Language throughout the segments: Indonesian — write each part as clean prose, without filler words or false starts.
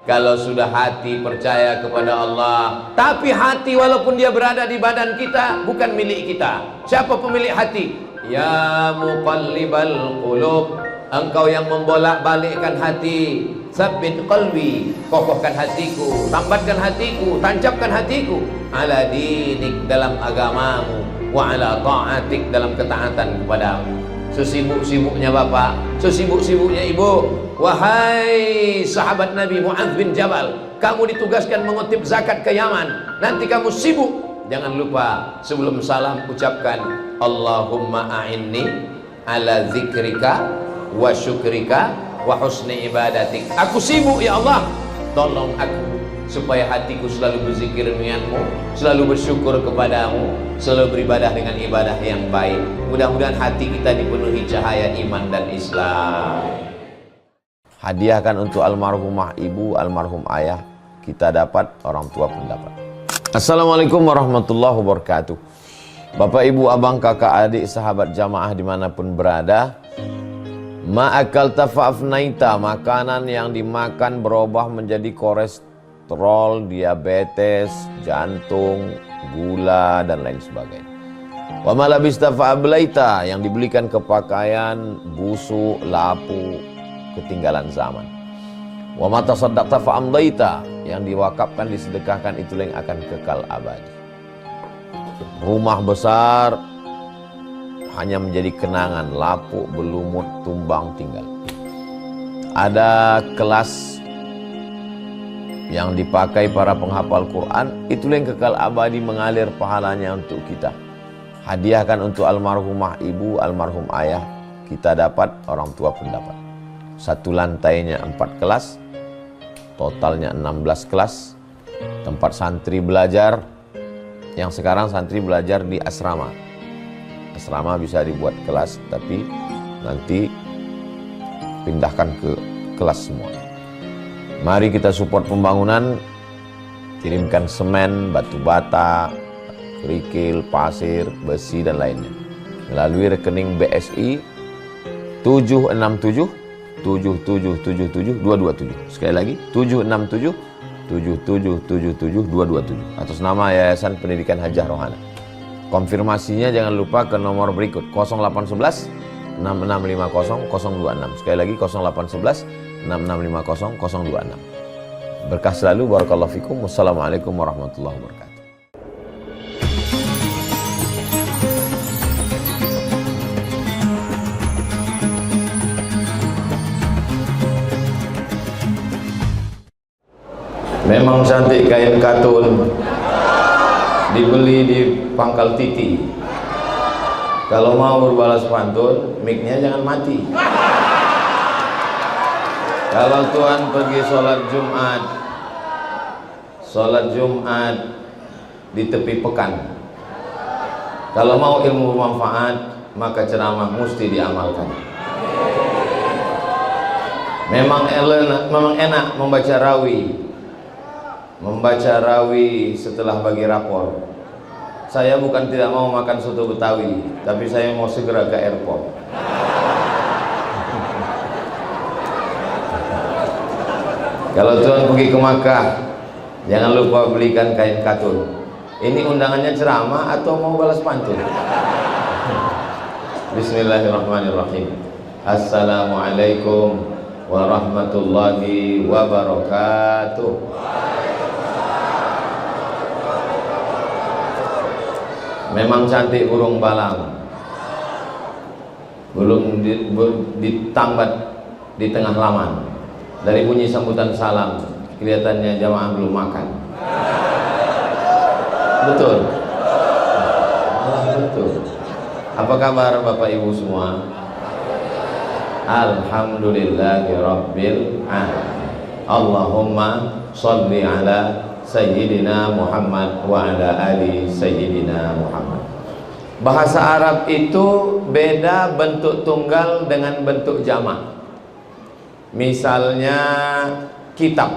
Kalau sudah hati percaya kepada Allah, tapi hati walaupun dia berada di badan kita, bukan milik kita. Siapa pemilik hati? Ya muqallibal qulub, engkau yang membolak-balikkan hati. Tsabbit qalbi, kokohkan hatiku, tambatkan hatiku, tancapkan hatiku ala dinik, dalam agamamu, wa ala ta'atik, dalam ketaatan kepadamu. Sesibuk-sibuknya bapak, sesibuk-sibuknya ibu, wahai sahabat Nabi Mu'adz bin Jabal, kamu ditugaskan mengutip zakat ke Yaman. Nanti kamu sibuk, jangan lupa sebelum salam ucapkan Allahumma a'inni ala zikrika wa syukrika wa husni ibadatik. Aku sibuk ya Allah, tolong aku supaya hatiku selalu berzikir denganmu, selalu bersyukur kepadamu, selalu beribadah dengan ibadah yang baik. Mudah-mudahan hati kita dipenuhi cahaya iman dan Islam. Hadiahkan untuk almarhumah ibu, almarhum ayah, kita dapat, orang tua pun dapat. Assalamualaikum warahmatullahi wabarakatuh. Bapak, ibu, abang, kakak, adik, sahabat jamaah dimanapun berada, ma'akal tafa'afnaita, makanan yang dimakan berubah menjadi kolesterol, diabetes, jantung, gula, dan lain sebagainya. Wa malabista fa'ablaita, yang dibelikan ke pakaian, busuk, lapu, ketinggalan zaman. Wa mata saddaqta fa'amdaita, yang diwakafkan, disedekahkan, itulah yang akan kekal abadi. Rumah besar hanya menjadi kenangan, lapuk, berlumut, tumbang, tinggal. Ada kelas yang dipakai para penghafal Quran, itulah yang kekal abadi, mengalir pahalanya untuk kita. Hadiahkan untuk almarhumah ibu, almarhum ayah, kita dapat, orang tua pun dapat. Satu lantainya 4 kelas, totalnya 16 kelas, tempat santri belajar. Yang sekarang santri belajar di asrama. Asrama bisa dibuat kelas, tapi nanti pindahkan ke kelas semua. Mari kita support pembangunan, kirimkan semen, batu bata, kerikil, pasir, besi, dan lainnya melalui rekening BSI 767 7777 227. Sekali lagi 767 7777 227 atas nama Yayasan Pendidikan Hajah Rohana. Konfirmasinya jangan lupa ke nomor berikut 0811 6650 026. Sekali lagi 0811 6650 026. Berkah selalu, barakallahu fikum. Wassalamualaikum warahmatullahi wabarakatuh. Memang cantik kain katun, dibeli di pangkal titi. Kalau mau berbalas pantun, mic-nya jangan mati. Kalau tuan pergi sholat Jumat di tepi pekan, kalau mau ilmu bermanfaat, maka ceramah mesti diamalkan. Memang enak membaca rawi setelah bagi rapor. Saya bukan tidak mau makan soto Betawi, tapi saya mau segera ke airport. Kalau tuan pergi ke Makkah, jangan lupa belikan kain katun. Ini undangannya ceramah atau mau balas pantun? Bismillahirrahmanirrahim. Assalamualaikum warahmatullahi wabarakatuh. Memang cantik burung balang, belum ditambat di tengah laman. Dari bunyi sambutan salam, kelihatannya jamaah belum makan. Betul? Betul. Apa kabar Bapak Ibu semua? Alhamdulillahirabbil alamin. Allahumma sholli ala Sayyidina Muhammad wa ala ali Sayyidina Muhammad. Bahasa Arab itu beda bentuk tunggal dengan bentuk jamak. Misalnya kitab,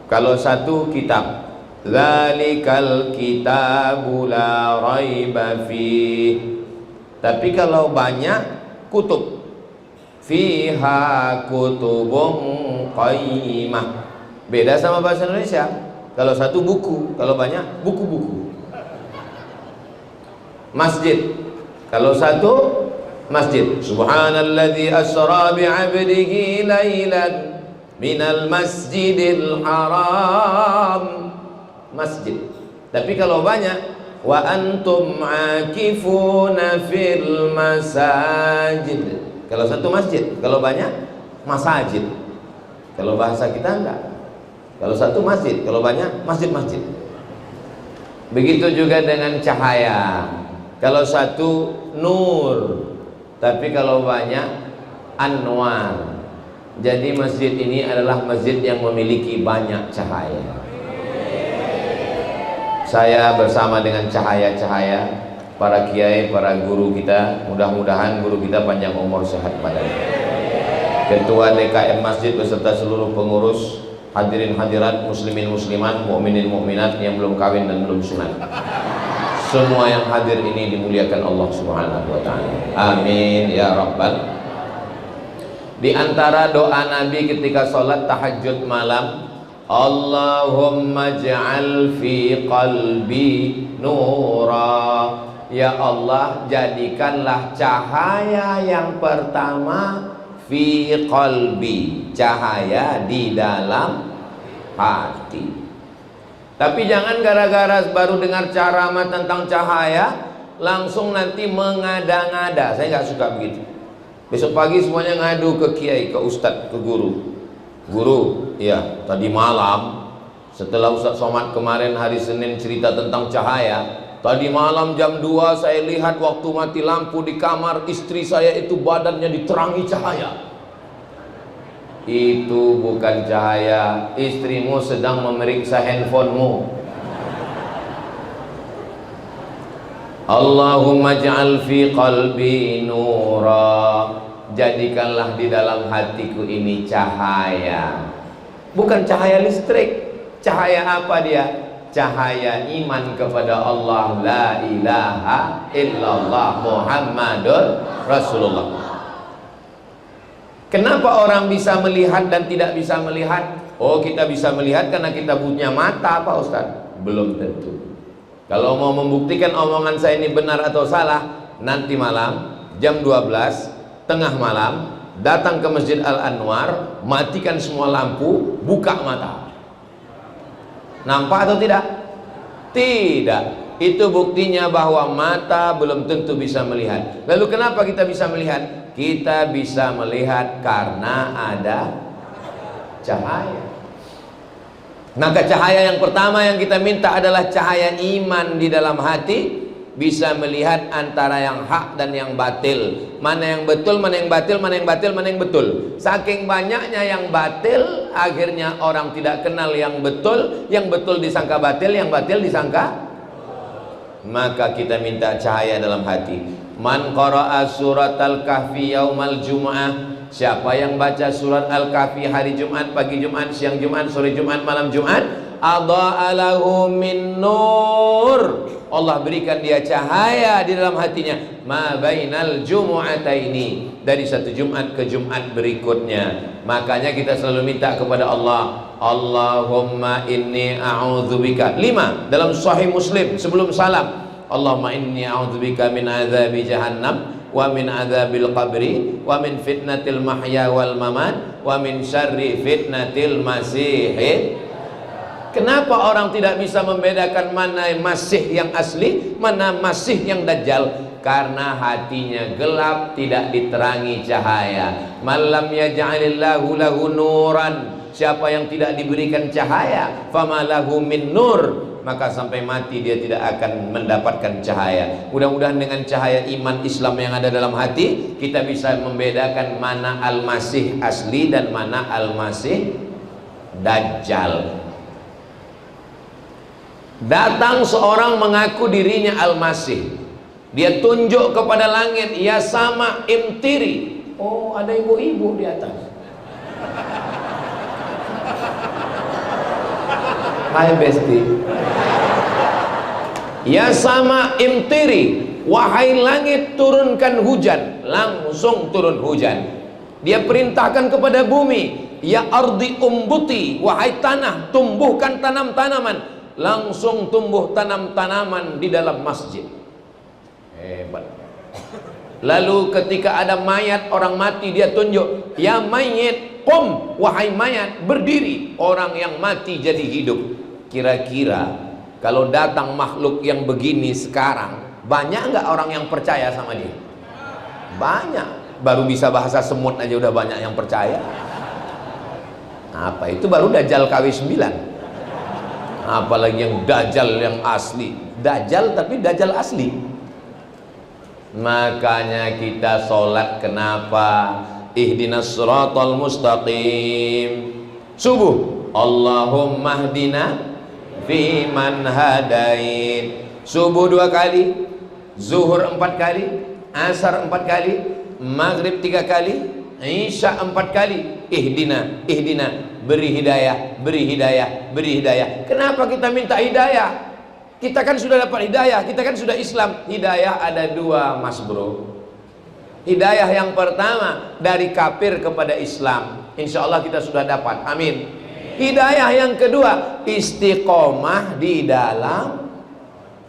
kalau satu kitab, Zalikal kitabu la raiba fih. Tapi kalau banyak, kutub, fiha kutubun qayyimah. Beda sama bahasa Indonesia. Kalau satu buku, kalau banyak buku-buku. Masjid, kalau satu masjid. Subhanalladzi asra bi'abdihi lailan minal masjidil haram. Masjid. Tapi kalau banyak, wa antum akifuna fil masajid. Kalau satu masjid, kalau banyak masajid. Kalau bahasa kita enggak. Kalau satu masjid, kalau banyak masjid-masjid. Begitu juga dengan cahaya. Kalau satu nur, tapi kalau banyak anwar. Jadi masjid ini adalah masjid yang memiliki banyak cahaya. Saya bersama dengan cahaya-cahaya para kiai, para guru kita. Mudah-mudahan guru kita panjang umur, sehat badan. Ketua DKM Masjid beserta seluruh pengurus, hadirin hadirat, muslimin muslimat, mukminin mukminat yang belum kawin dan belum sunat. Semua yang hadir ini dimuliakan Allah Subhanahu wa taala. Amin ya rabbal. Di antara doa Nabi ketika sholat tahajud malam, Allahumma ja'al fi qalbi nura. Ya Allah, jadikanlah cahaya yang pertama fi qalbi, cahaya di dalam hati. Tapi jangan gara-gara baru dengar ceramah tentang cahaya langsung nanti mengada-ngada. Saya nggak suka begitu. Besok pagi semuanya ngadu ke kiai, ke ustadz, ke guru. Guru, ya tadi malam setelah Ustadz Somad kemarin hari Senin cerita tentang cahaya, tadi malam jam 2 saya lihat waktu mati lampu di kamar istri saya itu badannya diterangi cahaya. Itu bukan cahaya, istrimu sedang memeriksa handphonemu. Allahumma ja'al fi qalbi nura, jadikanlah di dalam hatiku ini cahaya. Bukan cahaya listrik. Cahaya apa dia? Cahaya iman kepada Allah, la ilaha illallah Muhammadur Rasulullah. Kenapa orang bisa melihat dan tidak bisa melihat? Oh, kita bisa melihat karena kita punya mata, Pak Ustaz? Belum tentu. Kalau mau membuktikan omongan saya ini benar atau salah, nanti malam jam 12 tengah malam datang ke Masjid Al-Anwar, matikan semua lampu, buka mata. Nampak atau tidak? Tidak. Itu buktinya bahwa mata belum tentu bisa melihat. Lalu kenapa kita bisa melihat? Kita bisa melihat karena ada cahaya. Maka cahaya yang pertama yang kita minta adalah cahaya iman di dalam hati. Bisa melihat antara yang hak dan yang batil, mana yang betul, mana yang batil, mana yang batil, mana yang betul. Saking banyaknya yang batil, akhirnya orang tidak kenal yang betul disangka batil, yang batil disangka. Maka kita minta cahaya dalam hati. Man qara'a surat al-kahfi yaumal jum'ah, siapa yang baca surat al-kahfi hari Jumat, pagi Jumat, siang Jumat, sore Jumat, malam Jumat, adha'a lahu min nur, Allah berikan dia cahaya di dalam hatinya, ma bainal jumu'ataini, dari satu Jumat ke Jumat berikutnya. Makanya kita selalu minta kepada Allah, Allahumma inni a'udzubika. 5 dalam Sahih Muslim sebelum salam, Allahumma inni a'udzubika min azabi jahannam wa min azabil qabri wa min fitnatil mahya wal mamat wa min syarri fitnatil masih. Kenapa orang tidak bisa membedakan mana masih yang asli, mana masih yang dajjal? Karena hatinya gelap, tidak diterangi cahaya. Malam yaj'alillahu lahu nuran, siapa yang tidak diberikan cahaya, famalahu min nur, maka sampai mati dia tidak akan mendapatkan cahaya. Mudah-mudahan dengan cahaya iman Islam yang ada dalam hati, kita bisa membedakan mana al-masih asli dan mana al-masih dajjal. Datang seorang mengaku dirinya al-masih, dia tunjuk kepada langit, ya sama imtiri. Oh, ada ibu-ibu di atas. Hai Besti. Ya sama imtiri, wahai langit turunkan hujan. Langsung turun hujan. Dia perintahkan kepada bumi, ya ardi umbuti, wahai tanah tumbuhkan tanam-tanaman. Langsung tumbuh tanam-tanaman di dalam masjid. Hebat. Lalu ketika ada mayat orang mati, dia tunjuk, ya mayit qum, wahai mayat berdiri. Orang yang mati jadi hidup. Kira-kira kalau datang makhluk yang begini sekarang, banyak nggak orang yang percaya sama dia? Banyak. Baru bisa bahasa semut aja udah banyak yang percaya. Apa itu baru Dajjal KW9. Apalagi yang Dajjal yang asli. Dajjal tapi Dajjal asli. Makanya kita sholat kenapa? Ihdinas siratal mustaqim. Subuh, Allahumma hdina fiman hadait. Subuh 2 kali, zuhur 4 kali, asar 4 kali, maghrib 3 kali, isya 4 kali. Ihdina, ihdina, beri hidayah, beri hidayah, beri hidayah. Kenapa kita minta hidayah? Kita kan sudah dapat hidayah, kita kan sudah Islam. Hidayah ada 2 mas bro. Hidayah yang pertama dari kafir kepada Islam, insya Allah kita sudah dapat, amin. Hidayah yang kedua istiqomah di dalam.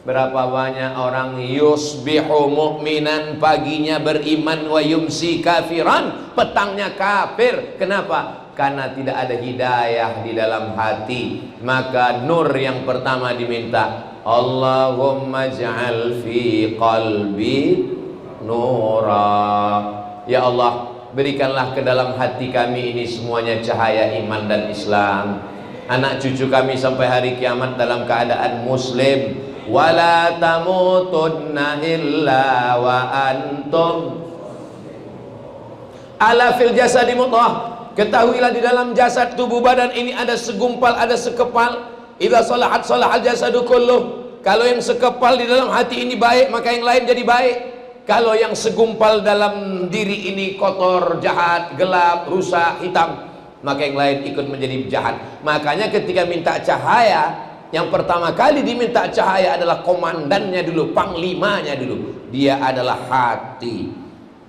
Berapa banyak orang yusbihu mu'minan, paginya beriman, wa yumsi kafiran, petangnya kafir. Kenapa? Karena tidak ada hidayah di dalam hati. Maka nur yang pertama diminta, Allahumma ja'al fi qalbi nura. Ya Allah, berikanlah ke dalam hati kami ini semuanya cahaya iman dan Islam. Anak cucu kami sampai hari kiamat dalam keadaan muslim. Wala tamutunna illa wa antum ala fil jasadi mudghah. Ketahuilah di dalam jasad tubuh badan ini ada segumpal, ada sekepal. Idza salahat salahal jasadu kulluh. Kalau yang sekepal di dalam hati ini baik, maka yang lain jadi baik. Kalau yang segumpal dalam diri ini kotor, jahat, gelap, rusak, hitam, maka yang lain ikut menjadi jahat. Makanya ketika minta cahaya, yang pertama kali diminta cahaya adalah komandannya dulu, panglimanya dulu. Dia adalah hati.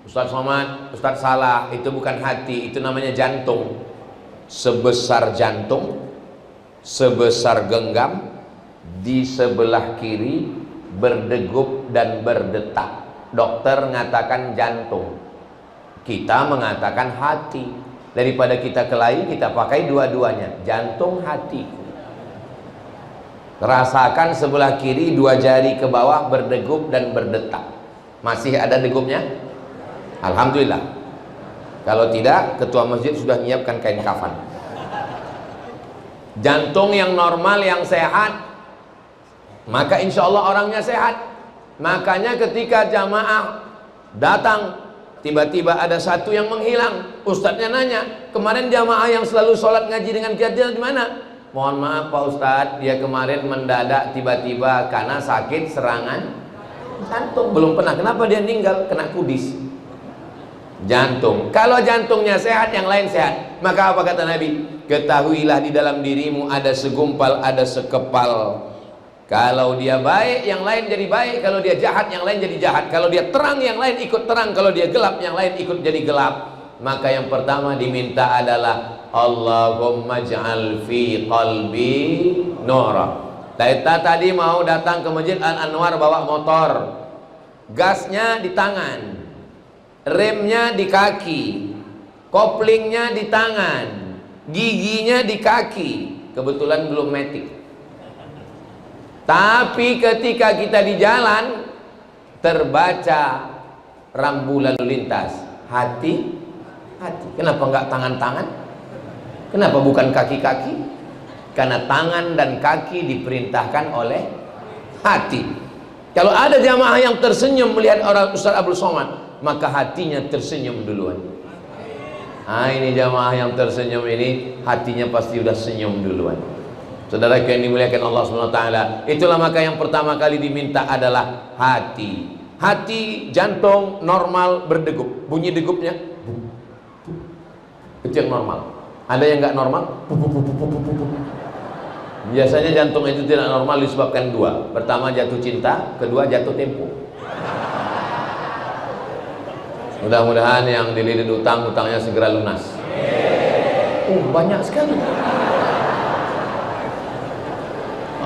Ustaz Somad, Ustaz salah, itu bukan hati, itu namanya jantung. Sebesar jantung, sebesar genggam, di sebelah kiri berdegup dan berdetak. Dokter mengatakan jantung, kita mengatakan hati. Daripada kita kelahi, kita pakai dua-duanya, jantung, hati. Rasakan sebelah kiri 2 jari ke bawah berdegup dan berdetak. Masih ada degupnya? Alhamdulillah. Kalau tidak, ketua masjid sudah menyiapkan kain kafan. Jantung yang normal, yang sehat, maka insya Allah orangnya sehat. Makanya ketika jamaah datang, tiba-tiba ada satu yang menghilang. Ustadznya nanya, kemarin jamaah yang selalu sholat ngaji dengan kita di mana? Mohon maaf Pak Ustadz, dia kemarin mendadak tiba-tiba karena sakit serangan jantung. Belum pernah, kenapa dia meninggal? Kena kudis jantung. Kalau jantungnya sehat, yang lain sehat. Maka apa kata Nabi? Ketahuilah di dalam dirimu ada segumpal, ada sekepal. Kalau dia baik, yang lain jadi baik. Kalau dia jahat, yang lain jadi jahat. Kalau dia terang, yang lain ikut terang. Kalau dia gelap, yang lain ikut jadi gelap. Maka yang pertama diminta adalah Allahumma ja'al fi qalbi nura. Kita tadi mau datang ke Masjid Al-Anwar bawa motor, gasnya di tangan, remnya di kaki, koplingnya di tangan, giginya di kaki. Kebetulan belum metik. Tapi ketika kita di jalan, terbaca rambu lalu lintas, hati. Kenapa enggak tangan-tangan? Kenapa bukan kaki-kaki? Karena tangan dan kaki diperintahkan oleh hati. Kalau ada jamaah yang tersenyum melihat orang Ustaz Abdul Somad, maka hatinya tersenyum duluan. Ini jamaah yang tersenyum ini, hatinya pasti udah senyum duluan. Saudara yang dimuliakan Allah SWT, itulah maka yang pertama kali diminta adalah hati. Hati, jantung normal berdegup. Bunyi degupnya itu yang normal. Ada yang nggak normal? Biasanya jantung itu tidak normal disebabkan 2. Pertama jatuh cinta, kedua jatuh tempo. Mudah-mudahan yang dililit utang, utangnya segera lunas. Oh, banyak sekali.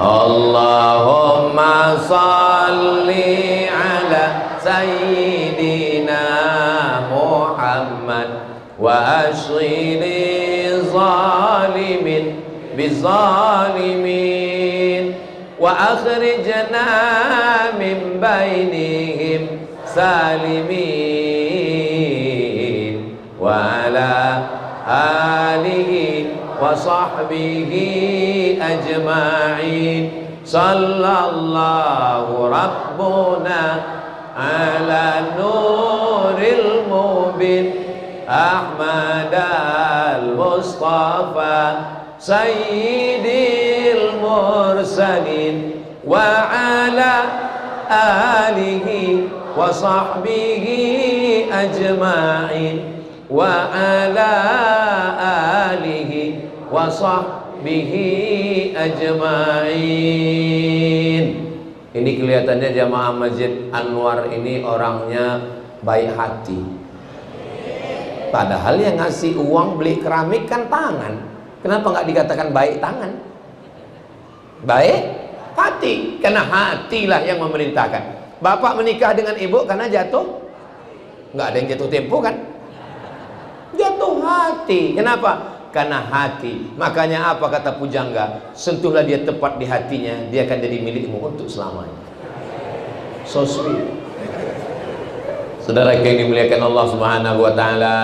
Allahumma salli ala sayyidina Muhammad wa ashghili zalimin bizalimin wa akhrijna min bainihim salimin wa ala alihi wa sahbihi ajma'in. Sallallahu rabbuna ala nuril mubin Ahmad al-Mustafa sayyidil mursalin wa ala alihi wa sahbihi ajma'in wa ala alihi wa sahbihi ajma'in. Ini kelihatannya jamaah Masjid Anwar ini orangnya baik hati. Padahal yang ngasih uang beli keramik kan tangan. Kenapa nggak dikatakan baik tangan? Baik hati, karena hatilah yang memerintahkan. Bapak menikah dengan ibu karena jatuh? Nggak ada yang jatuh tempo kan? Jatuh hati. Kenapa? Karena hati. Makanya apa kata pujangga? Sentuhlah dia tepat di hatinya, dia akan jadi milikmu untuk selamanya. So sweet. Saudara yang dimuliakan Allah Subhanahu wa taala,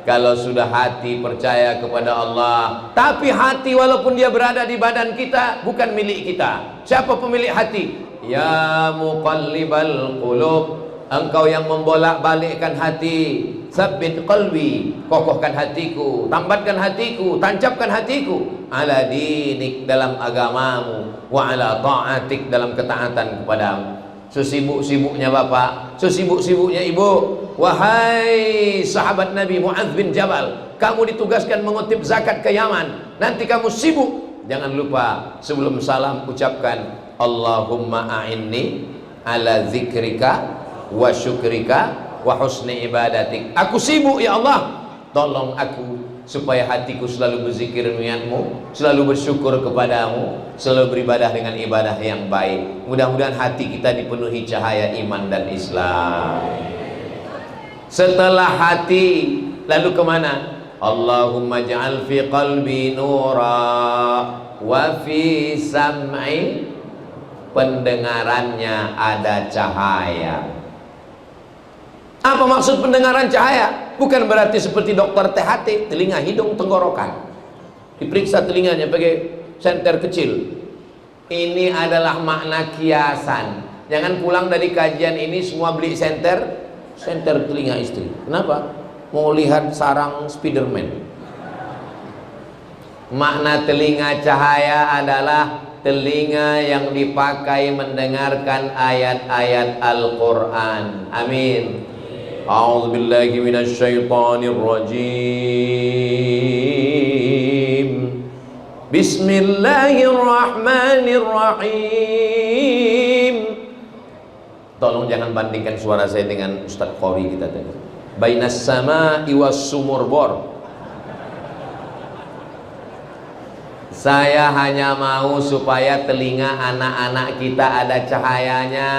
kalau sudah hati percaya kepada Allah, tapi hati walaupun dia berada di badan kita bukan milik kita. Siapa pemilik hati? Ya muqallibal qulub, engkau yang membolak-balikkan hati. Tsabbit qalbi, kokohkan hatiku, tambatkan hatiku, tancapkan hatiku ala dinik, dalam agamamu, wa ala ta'atik, dalam ketaatan kepadamu. Sesibuk-sibuknya bapak, sesibuk-sibuknya ibu, wahai sahabat Nabi Mu'adz bin Jabal, kamu ditugaskan mengutip zakat ke Yaman. Nanti kamu sibuk, jangan lupa sebelum salam ucapkan Allahumma a'inni ala zikrika wa syukrika wa husni ibadatik. Aku sibuk ya Allah, tolong aku supaya hatiku selalu berzikir niatmu, selalu bersyukur kepadamu, selalu beribadah dengan ibadah yang baik. Mudah-mudahan hati kita dipenuhi cahaya iman dan Islam. Setelah hati, lalu kemana? Allahumma ja'al fi qalbi nura wa fi sam'i, pendengarannya ada cahaya. Apa maksud pendengaran cahaya? Bukan berarti seperti dokter THT, telinga, hidung, tenggorokan. Diperiksa telinganya pakai senter kecil. Ini adalah makna kiasan. Jangan pulang dari kajian ini semua beli senter telinga istri. Kenapa? Mau lihat sarang Spiderman. Makna telinga cahaya adalah telinga yang dipakai mendengarkan ayat-ayat Al-Quran. Amin. A'udzu billahi minasy syaithanir rajim. Bismillahirrahmanirrahim. Tolong jangan bandingkan suara saya dengan Ustadz Qori kita tadi. Bainas sama'i was sumurbor. Saya hanya mau supaya telinga anak-anak kita ada cahayanya.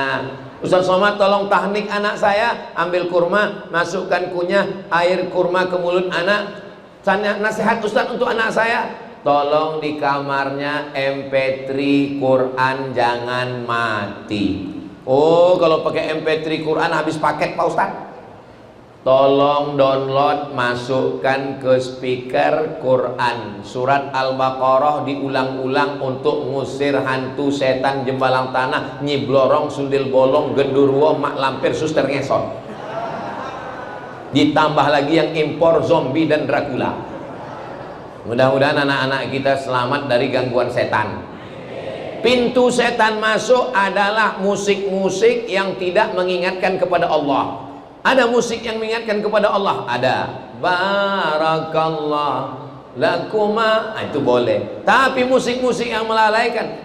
Ustaz Somad tolong tahnik anak saya, ambil kurma, masukkan kunyah air kurma ke mulut anak. Nasihat Ustaz untuk anak saya, tolong di kamarnya MP3 Quran jangan mati. Oh, kalau pakai MP3 Quran habis paket Pak Ustaz. Tolong download, masukkan ke speaker Quran surat Al-Baqarah, diulang-ulang untuk ngusir hantu, setan, jembalang tanah, nyi blorong, sundil bolong, gendurwo, mak lampir, suster ngesot. Ditambah lagi yang impor zombie dan Dracula. Mudah-mudahan anak-anak kita selamat dari gangguan setan. Pintu setan masuk adalah musik-musik yang tidak mengingatkan kepada Allah. Ada musik yang mengingatkan kepada Allah, ada barakallah lakuma, itu boleh. Tapi musik-musik yang melalaikan,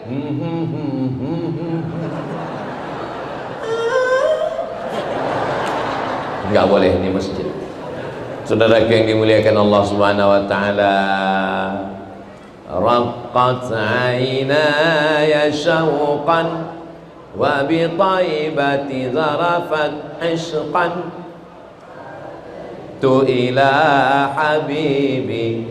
nggak boleh di masjid. Saudara yang dimuliakan Allah Subhanahu wa taala, raqqat 'ainaya syauqan wa bi taibati zarafat ishqan tu ila habibi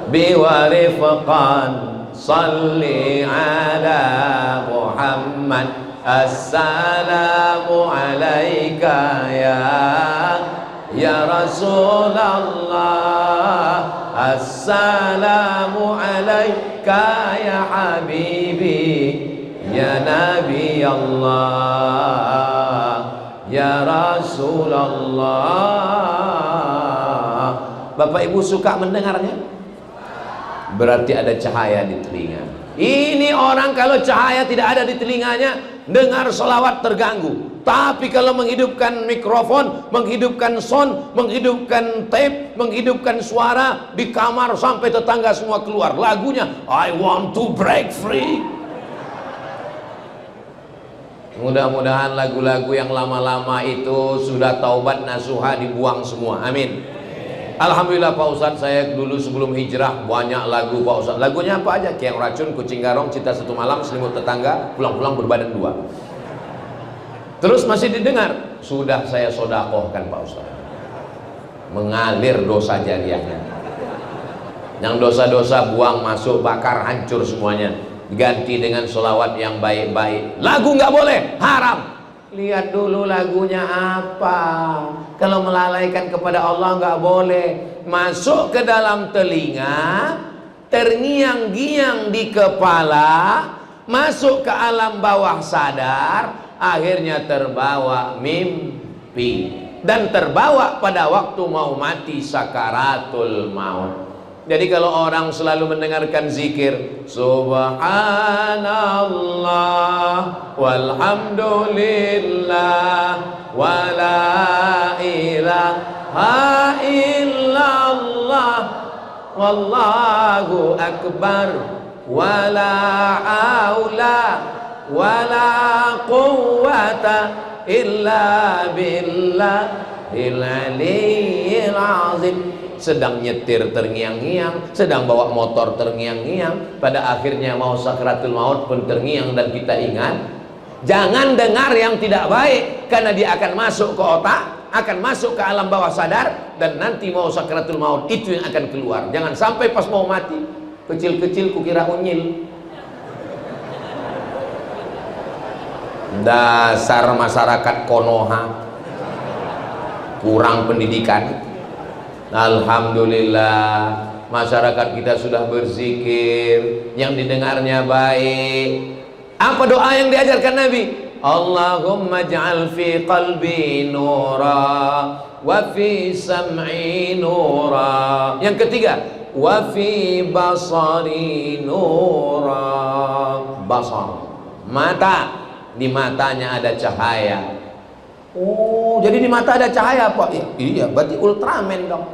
bi wa rifqan salli ala Muhammad. Assalamu alaika ya Rasulullah, assalamu alaika ya habibi ya Nabi Allah ya Rasulullah. Bapak Ibu suka mendengarnya? Berarti ada cahaya di telinga. Ini orang kalau cahaya tidak ada di telinganya, dengar selawat terganggu. Tapi kalau menghidupkan mikrofon, menghidupkan sound, menghidupkan tape, menghidupkan suara di kamar sampai tetangga semua keluar. Lagunya I want to break free. Mudah-mudahan lagu-lagu yang lama-lama itu sudah taubat nasuha dibuang semua. Amin. Alhamdulillah Pak Ustadz, saya dulu sebelum hijrah banyak lagu Pak Ustadz. Lagunya apa aja? Kiang Racun, Kucing Garong, Cinta Satu Malam, Selimut Tetangga, Pulang-pulang Berbadan Dua. Terus masih didengar. Sudah saya sodakohkan Pak Ustadz. Mengalir dosa jariahnya. Yang dosa-dosa buang, masuk, bakar, hancur semuanya. Ganti dengan sholawat yang baik-baik. Lagu nggak boleh, haram. Lihat dulu lagunya apa. Kalau melalaikan kepada Allah nggak boleh. Masuk ke dalam telinga, terngiang-giang di kepala, masuk ke alam bawah sadar, akhirnya terbawa mimpi dan terbawa pada waktu mau mati, sakaratul maut. Jadi kalau orang selalu mendengarkan zikir Subhanallah walhamdulillah wala ilaha illallah wallahu akbar wala haula wala quwwata illa billahil aliyyil azim. Sedang nyetir terngiang-ngiang, sedang bawa motor terngiang-ngiang, pada akhirnya mau sakratul maut pun terngiang dan kita ingat. Jangan dengar yang tidak baik, karena dia akan masuk ke otak, akan masuk ke alam bawah sadar, dan nanti mau sakratul maut itu yang akan keluar. Jangan sampai pas mau mati, kecil-kecil kukira unyil. Dasar masyarakat Konoha, kurang pendidikan. Alhamdulillah masyarakat kita sudah berzikir, yang didengarnya baik. Apa doa yang diajarkan Nabi? Allahumma ja'al fi qalbi nura wa fi sam'i nura. Yang ketiga, wa fi basari nura. Basar, mata, di matanya ada cahaya. Oh, jadi di mata ada cahaya Pak? Iya, berarti Ultraman dong.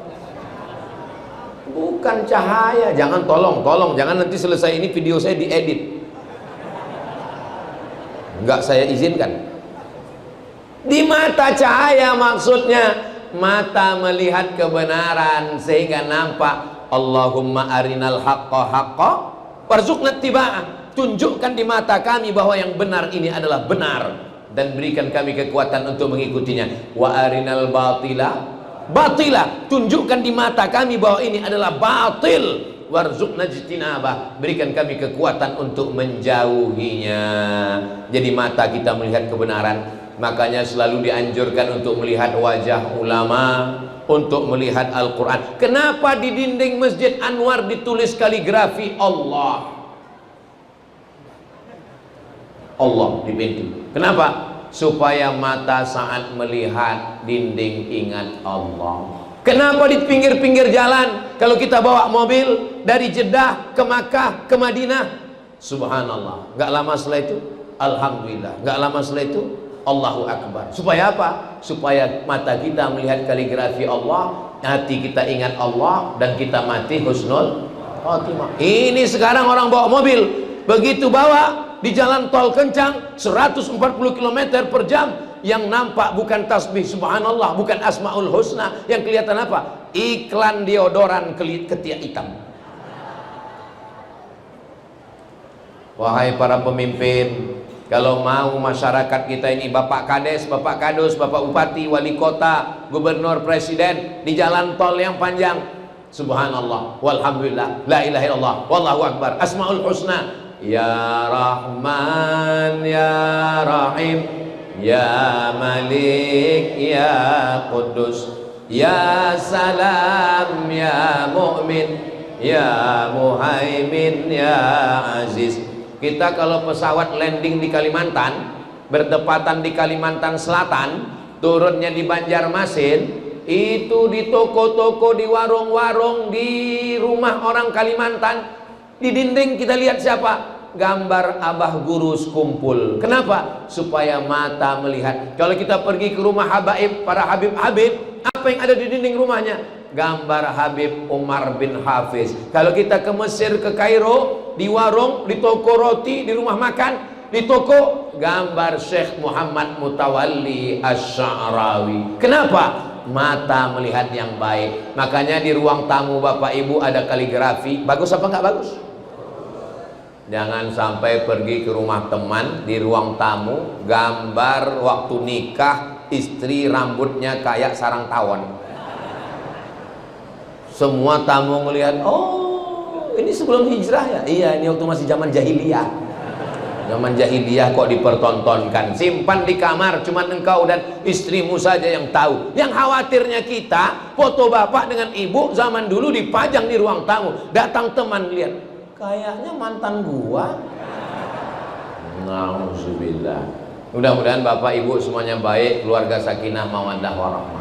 Bukan cahaya. Jangan, tolong jangan nanti selesai ini video saya diedit. Enggak saya izinkan. Di mata cahaya maksudnya mata melihat kebenaran sehingga nampak. Allahumma arinal haqqa haqqa warzuqna ittiba'ah. Tunjukkan di mata kami bahwa yang benar ini adalah benar dan berikan kami kekuatan untuk mengikutinya. Wa arinal batila batila, tunjukkan di mata kami bahwa ini adalah batil. Warzuqna ijtinabah, berikan kami kekuatan untuk menjauhinya. Jadi mata kita melihat kebenaran. Makanya selalu dianjurkan untuk melihat wajah ulama, untuk melihat Al-Quran. Kenapa di dinding Masjid Anwar ditulis kaligrafi Allah? Allah di pintu. Kenapa? Supaya mata saat melihat dinding ingat Allah. Kenapa di pinggir-pinggir jalan kalau kita bawa mobil dari Jeddah ke Makkah ke Madinah, subhanallah, nggak lama setelah itu alhamdulillah, nggak lama setelah itu Allahu Akbar. Supaya apa? Supaya mata kita melihat kaligrafi Allah, hati kita ingat Allah, dan kita mati husnul khatimah. Ini sekarang orang bawa mobil, begitu bawa di jalan tol kencang 140 km per jam, Yang nampak bukan tasbih subhanallah, bukan asmaul husna. Yang kelihatan apa? Iklan deodoran ketiak hitam. Wahai para pemimpin, kalau mau masyarakat kita ini, Bapak Kades, Bapak Kadus, Bapak Bupati, Wali Kota, Gubernur, Presiden, di jalan tol yang panjang, subhanallah, walhamdulillah, la ilaha illallah, wallahu akbar, asmaul husna, ya Rahman, ya Rahim, ya Malik, ya Qudus, ya Salam, ya Mu'min, ya Muhaimin, ya Aziz. Kita kalau pesawat landing di Kalimantan, bertepatan di Kalimantan Selatan, turunnya di Banjarmasin, itu di toko-toko, di warung-warung, di rumah orang Kalimantan, di dinding kita lihat siapa? Gambar Abah Gurus kumpul. Kenapa? Supaya mata melihat. Kalau kita pergi ke rumah habaib, para habib-habib, apa yang ada di dinding rumahnya? Gambar Habib Umar bin Hafiz. Kalau kita ke Mesir, ke Kairo, di warung, di toko roti, di rumah makan, di toko, gambar Syekh Muhammad Mutawalli Asy-Sya'rawi. Kenapa? Mata melihat yang baik. Makanya di ruang tamu Bapak Ibu ada kaligrafi. Bagus apa nggak bagus? Jangan sampai pergi ke rumah teman, di ruang tamu gambar waktu nikah, istri rambutnya kayak sarang tawon. Semua tamu ngelihat, oh ini sebelum hijrah ya? Iya, ini waktu masih zaman jahiliyah. Zaman jahiliyah kok dipertontonkan. Simpan di kamar, cuman engkau dan istrimu saja yang tahu. Yang khawatirnya kita, foto bapak dengan ibu zaman dulu dipajang di ruang tamu. Datang teman lihat, kayaknya mantan gua. Nauzubillah. Mudah-mudahan bapak ibu semuanya baik, keluarga sakinah mawaddah warahmah.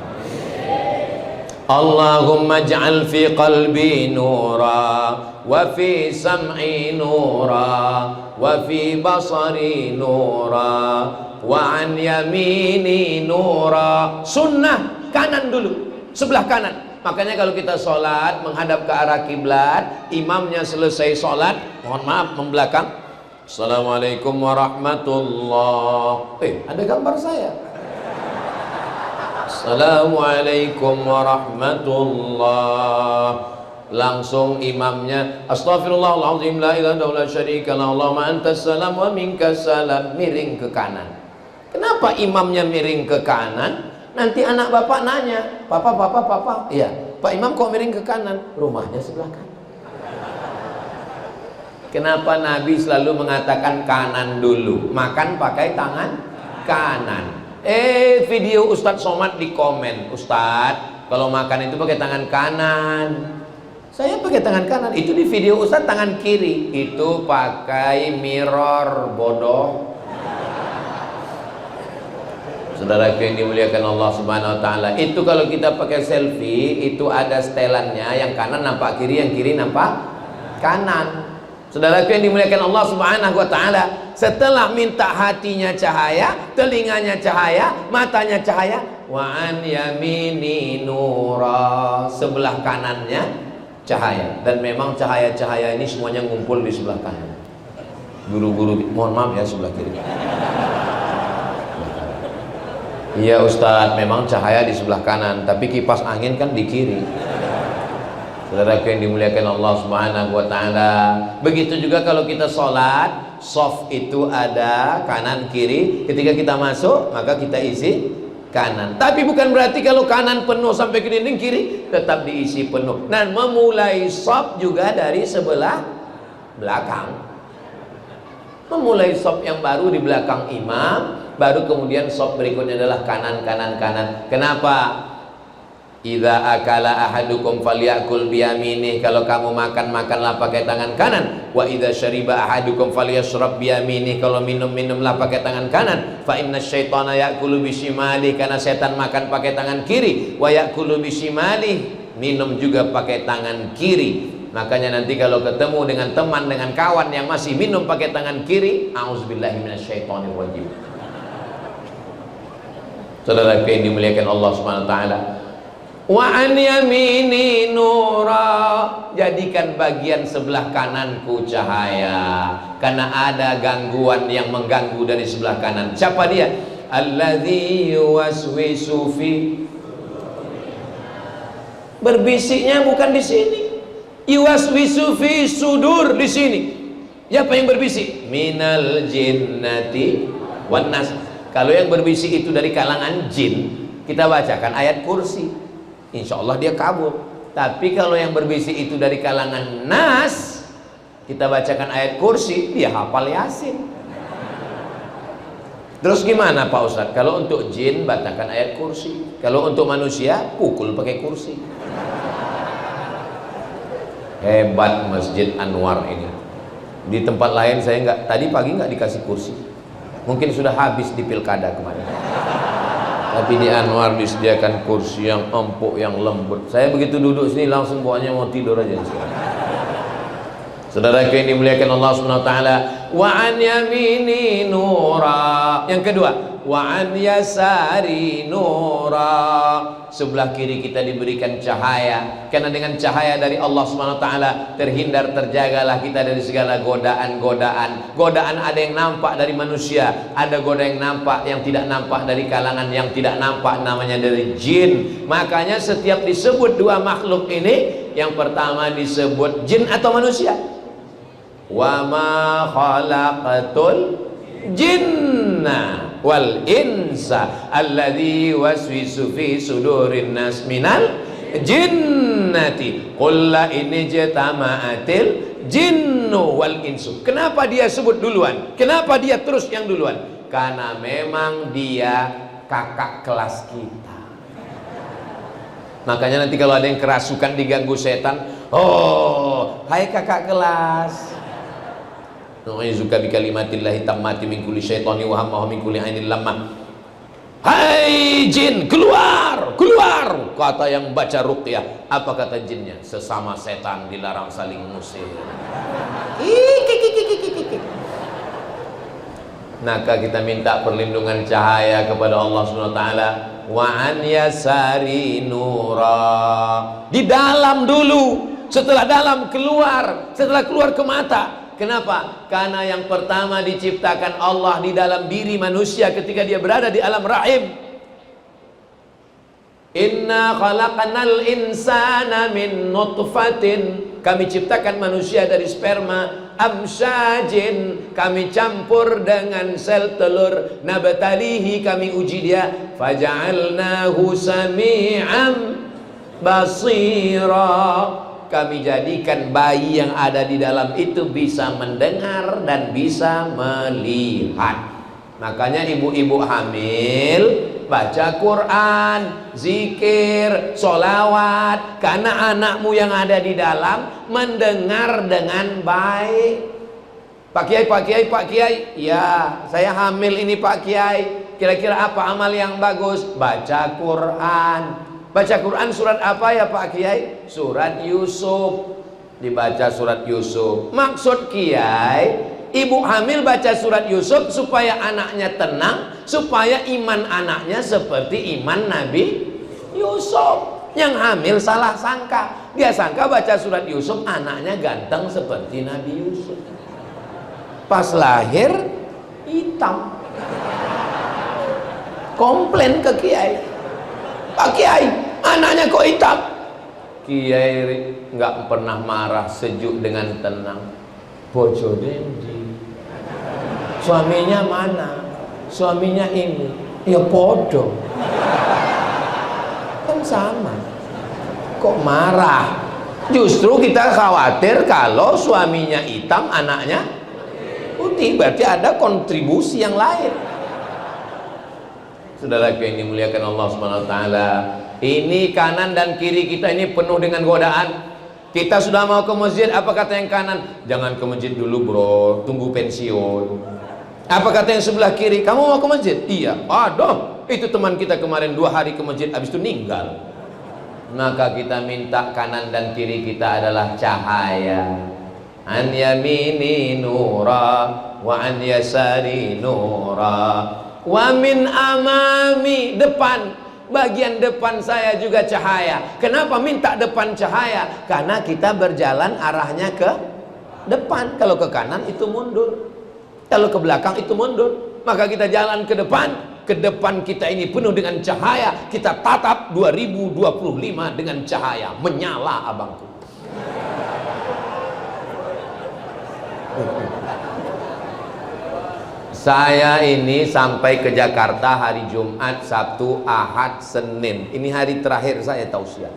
Allahumma ja'al fi qalbi nura wa fi sam'i nura wa fi basari nura wa an yamini nura. Sunnah kanan dulu, sebelah kanan. Makanya kalau kita sholat menghadap ke arah kiblat, imamnya selesai sholat, mohon maaf membelakang, assalamualaikum warahmatullahi. Ada gambar saya. Assalamualaikum warahmatullah. Langsung imamnya astaghfirullahaladzim la ilaha illallah syarika la Allahumma antas salam wa minkas salam. Miring ke kanan. Kenapa imamnya miring ke kanan? Nanti anak bapak nanya, papa. Iya, Pak Imam kok miring ke kanan? Rumahnya sebelah kanan. Kenapa Nabi selalu mengatakan kanan dulu? Makan pakai tangan kanan. Video Ustadz Somad di komen, Ustadz kalau makan itu pakai tangan kanan. Saya pakai tangan kanan. Itu di video Ustadz tangan kiri. Itu pakai mirror, bodoh. Saudara yang dimuliakan Allah Subhanahu wa taala, itu kalau kita pakai selfie itu ada setelannya, yang kanan nampak kiri, yang kiri nampak kanan. Saudara yang dimuliakan Allah Subhanahu wa taala, setelah minta hatinya cahaya, telinganya cahaya, matanya cahaya, wa an yamini nura, sebelah kanannya cahaya. Dan memang cahaya-cahaya ini semuanya ngumpul di sebelah kanan. Guru-guru mohon maaf ya, sebelah kiri. Iya Ustadz, memang cahaya di sebelah kanan, tapi kipas angin kan di kiri. Saudara yang dimuliakan Allah Subhanahu wa taala. Begitu juga kalau kita sholat, soft itu ada kanan kiri. Ketika kita masuk, maka kita isi kanan. Tapi bukan berarti kalau kanan penuh sampai ke dinding, kiri tetap diisi penuh. Nah, memulai soft juga dari sebelah belakang. Memulai soft yang baru di belakang imam, baru kemudian soft berikutnya adalah kanan. Kenapa? Idza akala ahadukum falyakul biyaminih. Kalau kamu makan, makanlah pakai tangan kanan. Wa idza syariba ahadukum falyashrab biyaminih. Kalau minum, minumlah pakai tangan kanan. Fa inna syaitana yakulu bisimali. Karena setan makan pakai tangan kiri. Wa yakulu bisimali, minum juga pakai tangan kiri. Makanya nanti kalau ketemu dengan teman, dengan kawan yang masih minum pakai tangan kiri, auzubillahi minasyaitonirrajim. Saudara yang dimuliakan Allah Subhanahu wa taala, wa an yamini nura, jadikan bagian sebelah kananku cahaya. Karena ada gangguan yang mengganggu dari sebelah kanan. Siapa dia? alladzi yuwaswisu fi. Berbisiknya bukan di sini. Yuwaswisu fi sudur di sini. Siapa yang berbisik? Minal jinnati wan nas. Kalau yang berbisik itu dari kalangan jin, kita bacakan ayat kursi, insya Allah dia kabur. Tapi kalau yang berbisik itu dari kalangan nas, kita bacakan ayat kursi, dia hafal Yasin. Terus gimana Pak Ustadz? Kalau untuk jin bacakan ayat kursi, kalau untuk manusia pukul pakai kursi. Hebat Masjid Anwar ini. Di tempat lain saya nggak, tadi pagi nggak dikasih kursi, mungkin sudah habis di pilkada kemarin. Tapi di Anwar disediakan kursi yang empuk, yang lembut. Saya begitu duduk sini langsung bawaannya mau tidur aja sekarang. Saudaraku yang dimuliakan Allah Subhanahu wa taala, wa an yamini nura. Yang kedua, wa an yasari nura. Sebelah kiri kita diberikan cahaya, karena dengan cahaya dari Allah Subhanahu wa taala terhindar, terjagalah kita dari segala godaan-godaan. Godaan ada yang nampak dari manusia, ada godaan yang nampak, yang tidak nampak dari kalangan yang tidak nampak, namanya dari jin. Makanya setiap disebut dua makhluk ini, yang pertama disebut jin atau manusia. Wa ma khalaqatul jinna wal insa alladzi waswisu fi sudurin nas minal jinnati qul la in jatama'atil jinnu wal insu. Kenapa dia sebut duluan? Kenapa dia terus yang duluan? Karena memang dia kakak kelas kita. Makanya nanti kalau ada yang kerasukan, diganggu setan, oh, hai kakak kelas, nu'izuka bi kalimatillahi tammati min kulli syaitani wa hamma min kulli ainil lamah. Hai jin, keluar, keluar, kata yang baca ruqyah. Apa kata jinnya? Sesama setan dilarang saling mengusir. Maka kita minta perlindungan cahaya kepada Allah Subhanahu wa taala. Wa an yasari nura. Di dalam dulu, setelah dalam keluar, setelah keluar ke mata. Kenapa? Karena yang pertama diciptakan Allah di dalam diri manusia ketika dia berada di alam rahim. Inna khalaqanal insana min nutfatin. Kami ciptakan manusia dari sperma amsyajin. Kami campur dengan sel telur. Nabtalihi, kami uji dia. Faja'alnahu sami'an basira. Kami jadikan bayi yang ada di dalam itu bisa mendengar dan bisa melihat. Makanya ibu-ibu hamil baca Quran, zikir, sholawat, karena anakmu yang ada di dalam mendengar dengan baik. Pak Kiai, Pak Kiai, Pak Kiai, ya saya hamil ini Pak Kiai, kira-kira apa amal yang bagus? Baca Quran. Baca Quran surat apa ya Pak Kiai? Surat Yusuf. Dibaca surat Yusuf. Maksud Kiai, ibu hamil baca surat Yusuf supaya anaknya tenang, supaya iman anaknya seperti iman Nabi Yusuf. Yang hamil salah sangka, dia sangka baca surat Yusuf anaknya ganteng seperti Nabi Yusuf. Pas lahir hitam. Komplain ke Kiai, Pak Kiai, anaknya kok hitam? Kiai nggak pernah marah, sejuk dengan tenang. Bojo dendi, suaminya mana? Suaminya ini, ya podo, kan sama. Kok marah? Justru kita khawatir kalau suaminya hitam, anaknya putih, berarti ada kontribusi yang lain. Saudaraku yang dimuliakan Allah Subhanahu wa taala, ini kanan dan kiri kita ini penuh dengan godaan. Kita sudah mau ke masjid, apa kata yang kanan? Jangan ke masjid dulu bro, tunggu pensiun. Apa kata yang sebelah kiri? Kamu mau ke masjid? Iya. Aduh, itu teman kita kemarin 2 hari ke masjid, habis itu meninggal. Maka kita minta kanan dan kiri kita adalah cahaya. An yamini nura wa an yasari nura. Wa min amami, depan, bagian depan saya juga cahaya. Kenapa minta depan cahaya? Karena kita berjalan arahnya ke depan. Kalau ke kanan itu mundur, kalau ke belakang itu mundur. Maka kita jalan ke depan, ke depan kita ini penuh dengan cahaya, kita tatap 2025 dengan cahaya menyala abangku. Saya ini sampai ke Jakarta hari Jumat, Sabtu, Ahad, Senin. Ini hari terakhir saya tausiah.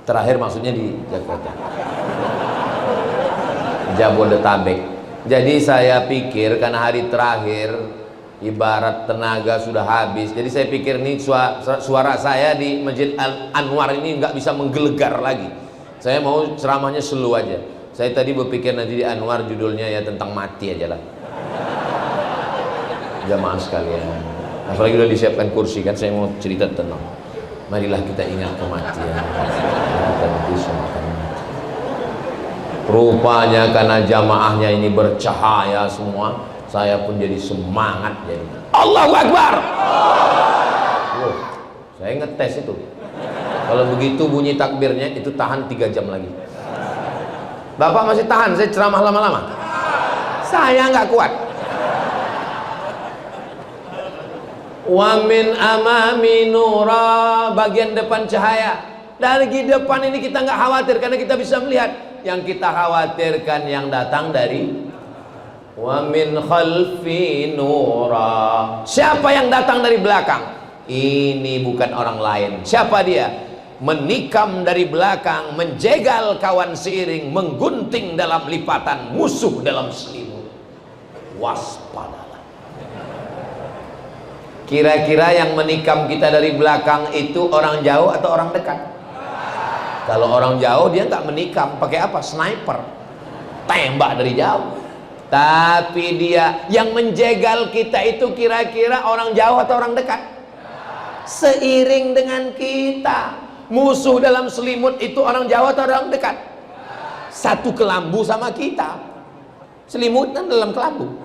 Terakhir maksudnya di Jakarta, Jabodetabek. Jadi saya pikir karena hari terakhir ibarat tenaga sudah habis, jadi saya pikir nih suara saya di Masjid Anwar ini nggak bisa menggelegar lagi. Saya mau ceramahnya slow aja. Saya tadi berpikir nanti di Anwar judulnya ya tentang mati aja lah. Jamaah sekalian, apalagi udah disiapkan kursi kan, saya mau cerita tenang. Marilah kita ingat kematian. Kita nanti semua akan mati. Rupanya karena jamaahnya ini bercahaya semua, saya pun jadi semangat jadi. Allahu Akbar. Loh, saya ngetes itu. Kalau begitu bunyi takbirnya itu tahan 3 jam lagi. Bapak masih tahan saya ceramah lama-lama? Saya nggak kuat. Wa min amami nura, bagian depan cahaya. Dari depan ini kita nggak khawatir karena kita bisa melihat. Yang kita khawatirkan yang datang dari wa min khalfi nura. Siapa yang datang dari belakang? Ini bukan orang lain. Siapa dia? Menikam dari belakang, menjegal kawan seiring, menggunting dalam lipatan, musuh dalam selimut. Waspada. Kira-kira yang menikam kita dari belakang itu orang jauh atau orang dekat? Kalau orang jauh dia nggak menikam, pakai apa? Sniper, tembak dari jauh. Tapi dia yang menjegal kita itu kira-kira orang jauh atau orang dekat? Seiring dengan kita. Musuh dalam selimut itu orang jauh atau orang dekat? Satu kelambu sama kita. Selimut kan dalam kelambu.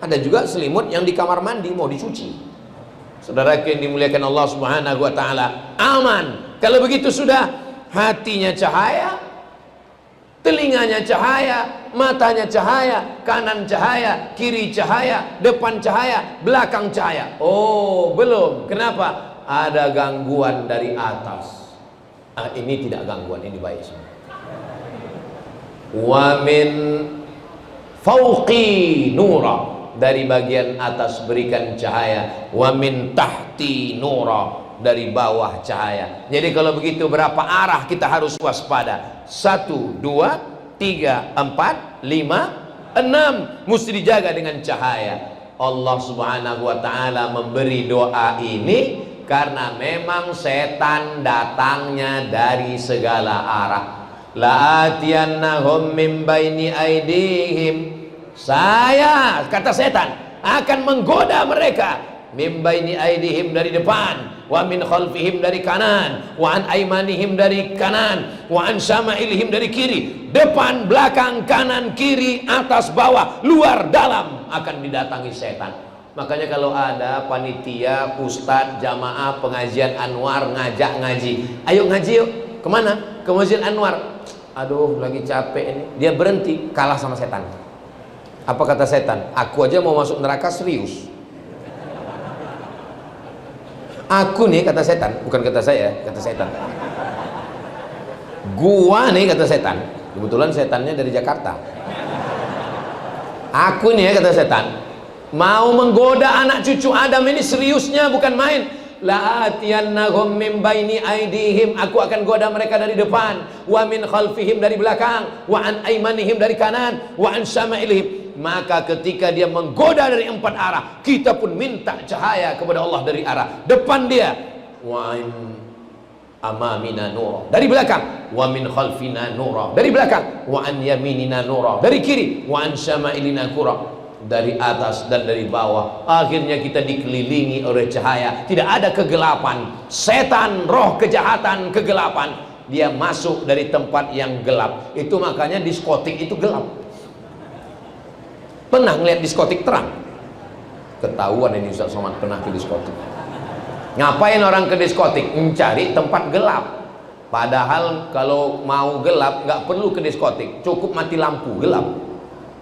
Ada juga selimut yang di kamar mandi mau dicuci. Saudara yang dimuliakan Allah Subhanahu wa taala, aman. Kalau begitu sudah, hatinya cahaya, telinganya cahaya, matanya cahaya, kanan cahaya, kiri cahaya, depan cahaya, belakang cahaya. Oh, belum. Kenapa? Ada gangguan dari atas. Ini tidak gangguan, ini baik semua. Wa min fauqi nura, dari bagian atas berikan cahaya. Wa min tahti nura, dari bawah cahaya. Jadi kalau begitu berapa arah kita harus waspada? 1, 2, 3, 4, 5, 6 mesti dijaga dengan cahaya. Allah Subhanahu wa ta'ala memberi doa ini karena memang setan datangnya dari segala arah. La'atiyannahum min baini aidihim, saya, kata setan, akan menggoda mereka min baini aidihim, dari depan, wa min khalfihim, dari kanan, wa an aimanihim, dari kanan, wa an syama'ilihim, dari kiri. Depan, belakang, kanan, kiri, atas, bawah, luar, dalam akan didatangi setan. Makanya kalau ada panitia, ustadz, jamaah, pengajian Anwar ngajak ngaji, ayo ngaji yuk. Kemana? Ke Masjid Anwar. Aduh lagi capek ini. Dia berhenti, kalah sama setan. Apa kata setan? Aku aja mau masuk neraka serius. Aku nih, kata setan, bukan kata saya, kata setan. Gua nih, kata setan. Kebetulan setannya dari Jakarta. Aku nih, kata setan, mau menggoda anak cucu Adam ini seriusnya, bukan main. La'atiyannahum min baini aidihim, aku akan goda mereka dari depan, wa min khalfihim, dari belakang, wa an aimanihim, dari kanan, wa an syama'ilihim. Maka ketika dia menggoda dari 4 arah, kita pun minta cahaya kepada Allah dari arah depan dia, wa an amamina nura, dari belakang, wa min khalfina nura, dari belakang, wa an yaminina nura, dari kiri, wa an syama'ilina nura, dari atas dan dari bawah. Akhirnya kita dikelilingi oleh cahaya, tidak ada kegelapan. Setan, roh kejahatan, kegelapan, dia masuk dari tempat yang gelap. Itu makanya diskotik itu gelap. Pernah ngeliat diskotik terang? Ketahuan ini Ustaz Somad pernah ke diskotik. Ngapain orang ke diskotik? Mencari tempat gelap. Padahal kalau mau gelap nggak perlu ke diskotik, cukup mati lampu gelap.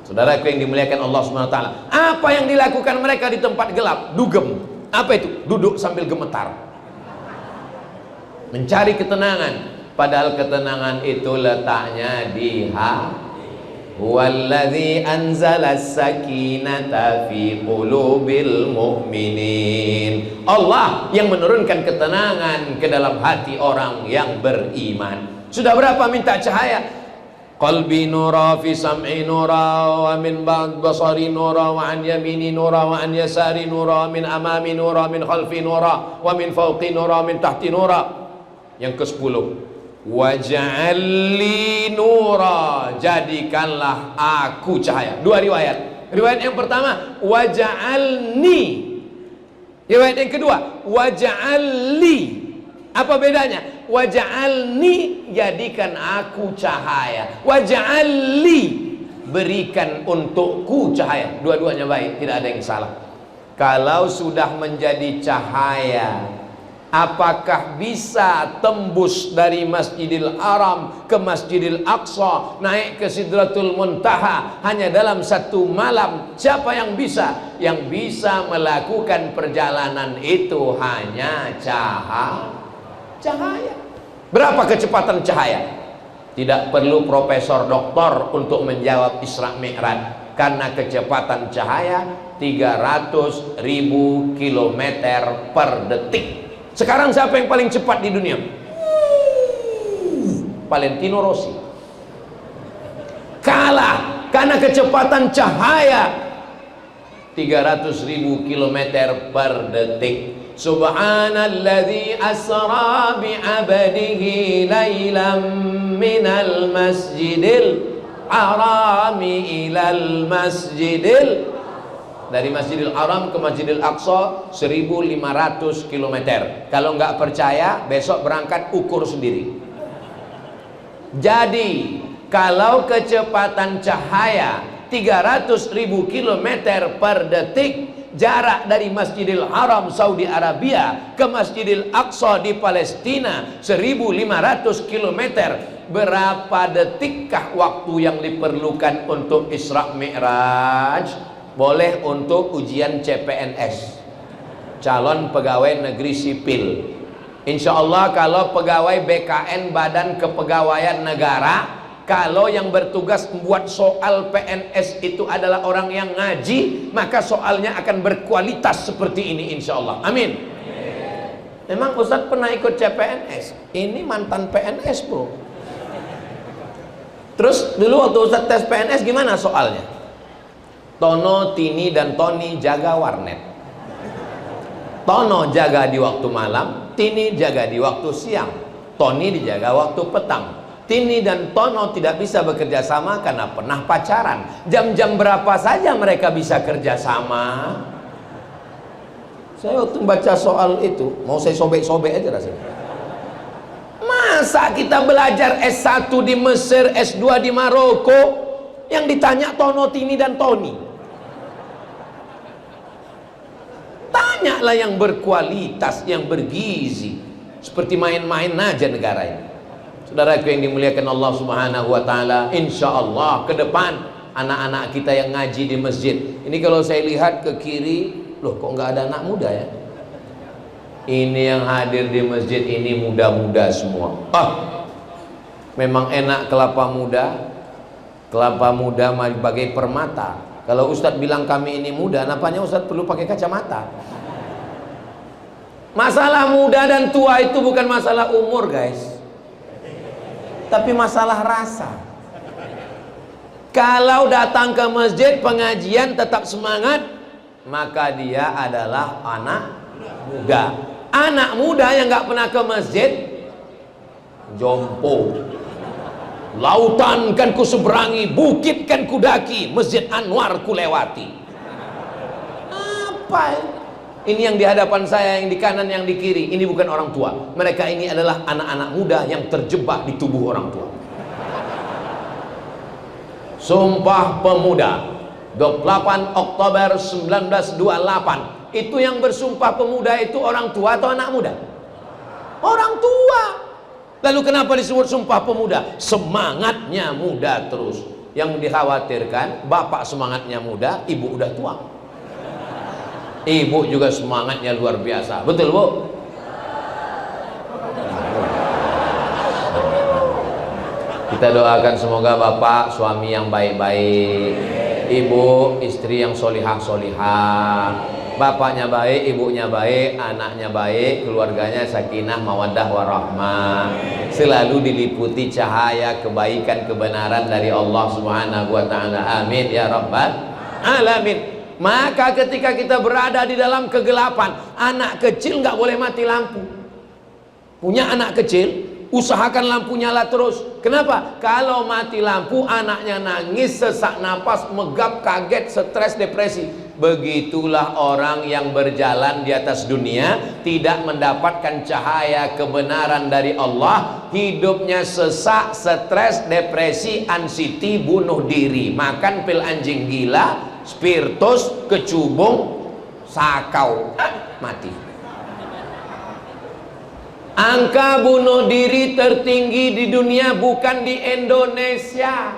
Saudaraku yang dimuliakan Allah Subhanahu wa taala, apa yang dilakukan mereka di tempat gelap? Dugem. Apa itu? Duduk sambil gemetar. Mencari ketenangan, padahal ketenangan itu letaknya di hati. Huwallazi anzalas sakinata fi qulubil mu'minin. Allah yang menurunkan ketenangan ke dalam hati orang yang beriman. Sudah berapa minta cahaya? Qalbi nura, fi sam'i nura, wa min ba'd basari nura, wa an yamini nura, wa an yasari nura, min amami nura, min khalfi nura, wa min fawqi nura, min tahti nura. Yang ke-10, waj'alli nura, jadikanlah aku cahaya. Dua riwayat. Riwayat yang pertama, waj'alni. Riwayat yang kedua, waj'alli. Apa bedanya? Waj'alni, jadikan aku cahaya. Waj'alli, berikan untukku cahaya. Dua-duanya baik, tidak ada yang salah. Kalau sudah menjadi cahaya, apakah bisa tembus dari Masjidil Haram ke Masjidil Aqsa, naik ke Sidratul Muntaha hanya dalam satu malam? Siapa yang bisa? Yang bisa melakukan perjalanan itu hanya cahaya. Berapa kecepatan cahaya? Tidak perlu profesor doktor untuk menjawab Isra Mi'raj, karena kecepatan cahaya 300.000 km per detik. Sekarang siapa yang paling cepat di dunia? Valentino Rossi. Kalah karena kecepatan cahaya 300.000 km per detik. Subhanalladzi asra bi'abdihi laylan minal masjidil harami ilal masjidil, dari Masjidil Haram ke Masjidil Aqsa 1.500 km. Kalau nggak percaya, besok berangkat ukur sendiri. Jadi kalau kecepatan cahaya 300.000 km per detik, jarak dari Masjidil Haram Saudi Arabia ke Masjidil Aqsa di Palestina 1.500 km, berapa detikkah waktu yang diperlukan untuk Isra Mi'raj? Boleh untuk ujian CPNS, calon pegawai negeri sipil. Insya Allah kalau pegawai BKN, Badan Kepegawaian Negara, kalau yang bertugas membuat soal PNS itu adalah orang yang ngaji, maka soalnya akan berkualitas seperti ini insya Allah. Amin. Memang Ustadz pernah ikut CPNS? Ini mantan PNS bro. Terus dulu waktu Ustadz tes PNS gimana soalnya? Tono, Tini, dan Tony jaga warnet. Tono jaga di waktu malam, Tini jaga di waktu siang, Tony dijaga waktu petang. Tini dan Tono tidak bisa bekerja sama karena pernah pacaran. Jam-jam berapa saja mereka bisa kerja sama? Saya waktu baca soal itu, mau saya sobek-sobek aja rasanya. Masa kita belajar S1 di Mesir, S2 di Maroko, yang ditanya Tono, Tini, dan Tony? Tanyalah yang berkualitas, yang bergizi. Seperti main-main aja negara ini. Saudaraku yang dimuliakan Allah Subhanahu wa taala, insya Allah ke depan anak-anak kita yang ngaji di masjid ini, kalau saya lihat ke kiri, loh kok nggak ada anak muda ya? Ini yang hadir di masjid ini muda-muda semua. Memang enak kelapa muda. Kelapa muda bagai permata. Kalau Ustadz bilang kami ini muda, napanya Ustadz perlu pakai kacamata. Masalah muda dan tua itu bukan masalah umur guys, tapi masalah rasa. Kalau datang ke masjid pengajian tetap semangat, maka dia adalah anak muda. Anak muda yang nggak pernah ke masjid, jompo. Lautan kan ku seberangi, bukit kan ku daki, Masjid Anwar ku lewati. Apa ini yang di hadapan saya, yang di kanan, yang di kiri? Ini bukan orang tua. Mereka ini adalah anak-anak muda yang terjebak di tubuh orang tua. Sumpah Pemuda 28 Oktober 1928. Itu yang bersumpah pemuda itu orang tua atau anak muda? Orang tua. Lalu kenapa disebut Sumpah Pemuda? Semangatnya muda terus. Yang dikhawatirkan bapak semangatnya muda, ibu udah tua. Ibu juga semangatnya luar biasa. Betul, Bu? Kita doakan semoga bapak suami yang baik-baik, ibu istri yang solihah-solihah, bapaknya baik, ibunya baik, anaknya baik, keluarganya sakinah, mawaddah, warahmah, selalu diliputi cahaya kebaikan kebenaran dari Allah Subhanahu wa ta'ala. Amin ya rabbal alamin. Maka ketika kita berada di dalam kegelapan, anak kecil nggak boleh mati lampu. Punya anak kecil, usahakan lampu nyala terus. Kenapa? Kalau mati lampu, anaknya nangis, sesak napas, megap, kaget, stres, depresi. Begitulah orang yang berjalan di atas dunia, tidak mendapatkan cahaya kebenaran dari Allah, hidupnya sesak, stres, depresi, anxiety, bunuh diri, makan pil anjing gila, spiritus, kecubung, sakau, mati. Angka bunuh diri tertinggi di dunia bukan di Indonesia.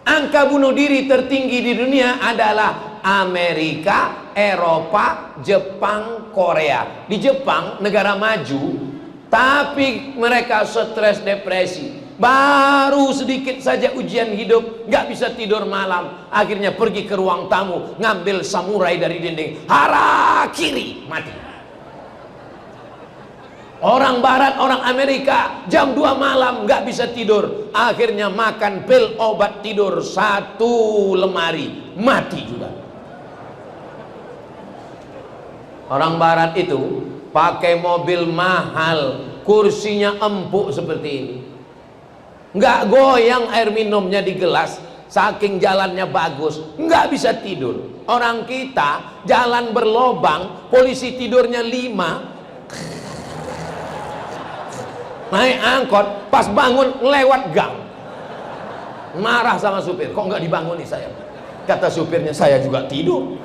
Angka bunuh diri tertinggi di dunia adalah Amerika, Eropa, Jepang, Korea. Di Jepang, negara maju, tapi mereka stres, depresi. Baru sedikit saja ujian hidup, nggak bisa tidur malam, akhirnya pergi ke ruang tamu, ngambil samurai dari dinding, harakiri, mati. Orang barat, orang Amerika, jam 2 malam nggak bisa tidur, akhirnya makan pil obat tidur 1 lemari, mati juga. Orang barat itu pakai mobil mahal, kursinya empuk seperti ini, nggak goyang air minumnya di gelas, saking jalannya bagus, nggak bisa tidur. Orang kita jalan berlobang, polisi tidurnya 5, naik angkot, pas bangun lewat gang, marah sama supir, kok nggak dibangun nih saya? Kata supirnya, saya juga tidur.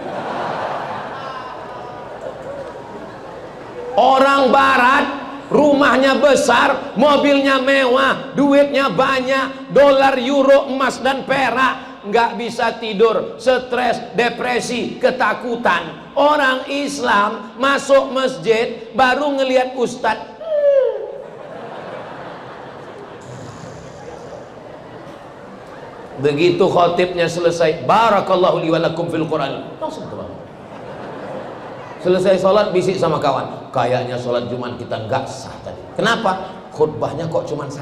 Orang barat rumahnya besar, mobilnya mewah, duitnya banyak, dolar, euro, emas dan perak, nggak bisa tidur, stres, depresi, ketakutan. Orang Islam masuk masjid baru ngelihat ustadz, begitu khotibnya selesai, barakallahu li wa lakum fil Quran, langsung terbang. Selesai sholat bisik sama kawan, kayaknya sholat Jumat kita nggak sah tadi. Kenapa? Khutbahnya kok cuma 1.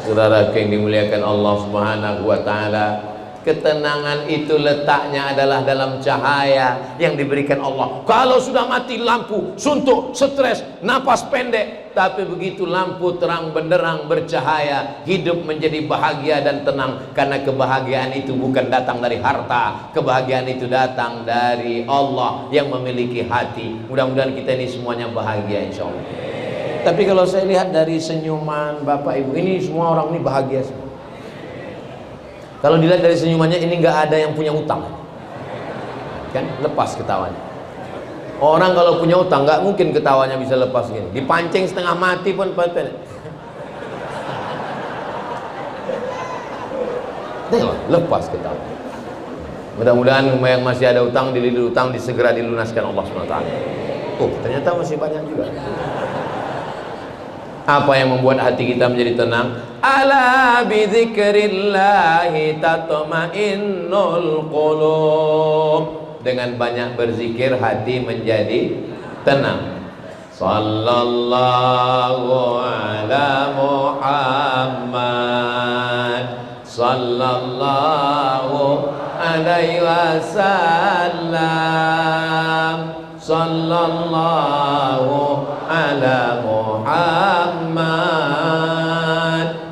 Saudara yang dimuliakan Allah Subhanahu wa ta'ala, ketenangan itu letaknya adalah dalam cahaya yang diberikan Allah. Kalau sudah mati lampu, suntuk, stres, napas pendek, tapi begitu lampu terang benderang bercahaya, hidup menjadi bahagia dan tenang. Karena kebahagiaan itu bukan datang dari harta, kebahagiaan itu datang dari Allah yang memiliki hati. Mudah-mudahan kita ini semuanya bahagia insya Allah. Tapi kalau saya lihat dari senyuman Bapak Ibu, ini semua orang ini bahagia semua. Kalau dilihat dari senyumannya, ini nggak ada yang punya utang, kan? Lepas ketawanya. Orang kalau punya utang nggak mungkin ketawanya bisa lepas gini. Dipancing setengah mati pun lepas ketawa. Mudah-mudahan yang masih ada utang, dililit utang, segera dilunaskan Allah SWT. Oh, ternyata masih banyak juga. Apa yang membuat hati kita menjadi tenang? Ala bidzikrillahi tatma'innul qulub. Dengan banyak berzikir hati menjadi tenang. Sallallahu ala Muhammad, sallallahu alaihi wasallam, sallallahu ala Muhammad,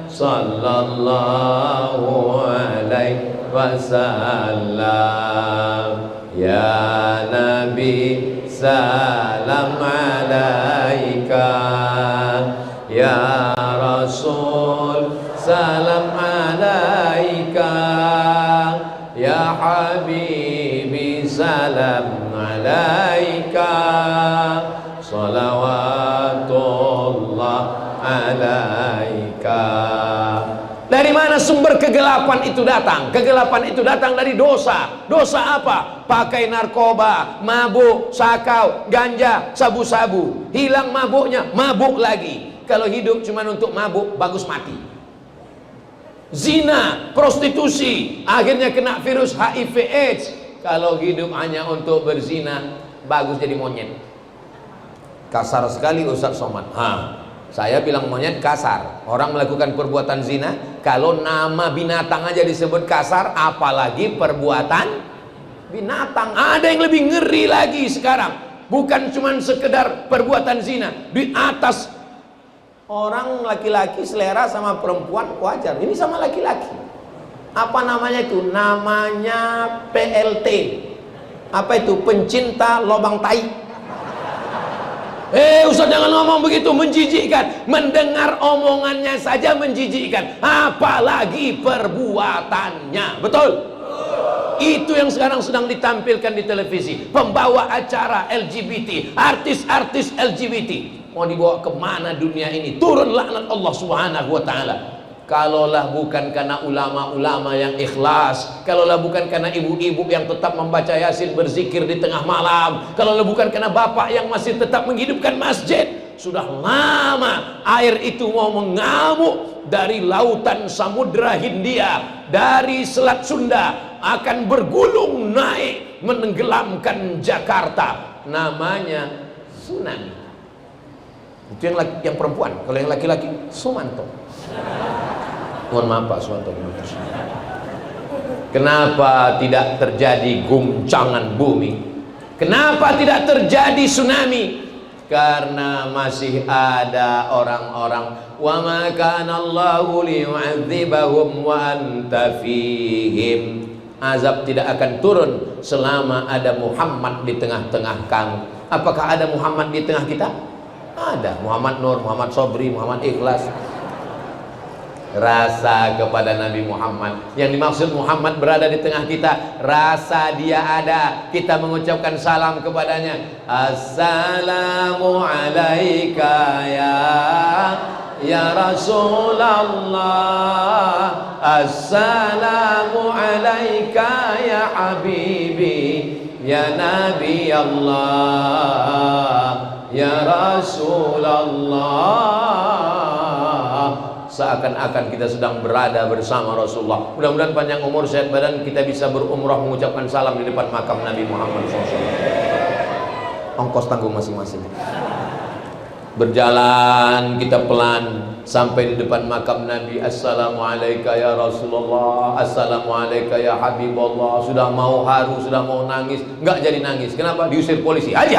sallallahu alaihi wasallam. Ya Nabi salam alaika, ya Rasul salam alaika, ya Habibi salam alaika, salawatullah alaika. mereka. Dari mana sumber kegelapan itu datang? Kegelapan itu datang dari dosa. Dosa apa? Pakai narkoba, mabuk, sakau, ganja, sabu-sabu. Hilang mabuknya, mabuk lagi. Kalau hidup cuma untuk mabuk, bagus mati. Zina, prostitusi, akhirnya kena virus HIV/AIDS. Kalau hidup hanya untuk berzina, bagus jadi monyet. Kasar sekali Ustaz Somad. Saya bilang monyet kasar. Orang melakukan perbuatan zina, kalau nama binatang aja disebut kasar, apalagi perbuatan binatang. Ada yang lebih ngeri lagi sekarang. Bukan cuma sekedar perbuatan zina, di atas. Orang laki-laki selera sama perempuan wajar. Ini sama laki-laki. Apa namanya itu? Namanya PLT. Apa itu? Pencinta lobang tai. Ustaz jangan ngomong begitu, menjijikkan. Mendengar omongannya saja menjijikkan, apalagi perbuatannya. Betul? Itu yang sekarang sedang ditampilkan di televisi. Pembawa acara LGBT, artis-artis LGBT. Mau dibawa kemana dunia ini? Turun laknat Allah subhanahu wa ta'ala. Kalaulah bukan karena ulama-ulama yang ikhlas, kalaulah bukan karena ibu-ibu yang tetap membaca Yasin, berzikir di tengah malam, kalaulah bukan karena bapak yang masih tetap menghidupkan masjid, sudah lama air itu mau mengamuk dari lautan Samudra Hindia, dari Selat Sunda, akan bergulung naik menenggelamkan Jakarta. Namanya tsunami. Itu yang perempuan. Kalau yang laki-laki, Sumanto. Mohon maaf Pak Sumanto. Kenapa tidak terjadi guncangan bumi? Kenapa tidak terjadi tsunami? Karena masih ada orang-orang, wa ma kana Allahu liyu'adzibahum wa anta fihim. Azab tidak akan turun selama ada Muhammad di tengah-tengah kamu. Apakah ada Muhammad di tengah kita? Ada. Muhammad Nur, Muhammad Sobri, Muhammad Ikhlas. Rasa kepada Nabi Muhammad. Yang dimaksud Muhammad berada di tengah kita, rasa dia ada. Kita mengucapkan salam kepadanya. Assalamu alaika ya Rasulullah. Assalamu alaika ya Habibi, ya Nabi Allah, ya Rasulullah. Seakan-akan kita sedang berada bersama Rasulullah. Mudah-mudahan panjang umur, sehat badan, kita bisa berumrah mengucapkan salam di depan makam Nabi Muhammad SAW. Ongkos tanggung masing-masing. Berjalan kita pelan sampai di depan makam Nabi. Assalamualaikum ya Rasulullah, assalamualaikum ya Habibullah. Sudah mau haru, sudah mau nangis, enggak jadi nangis. Kenapa? Diusir polisi. Haji.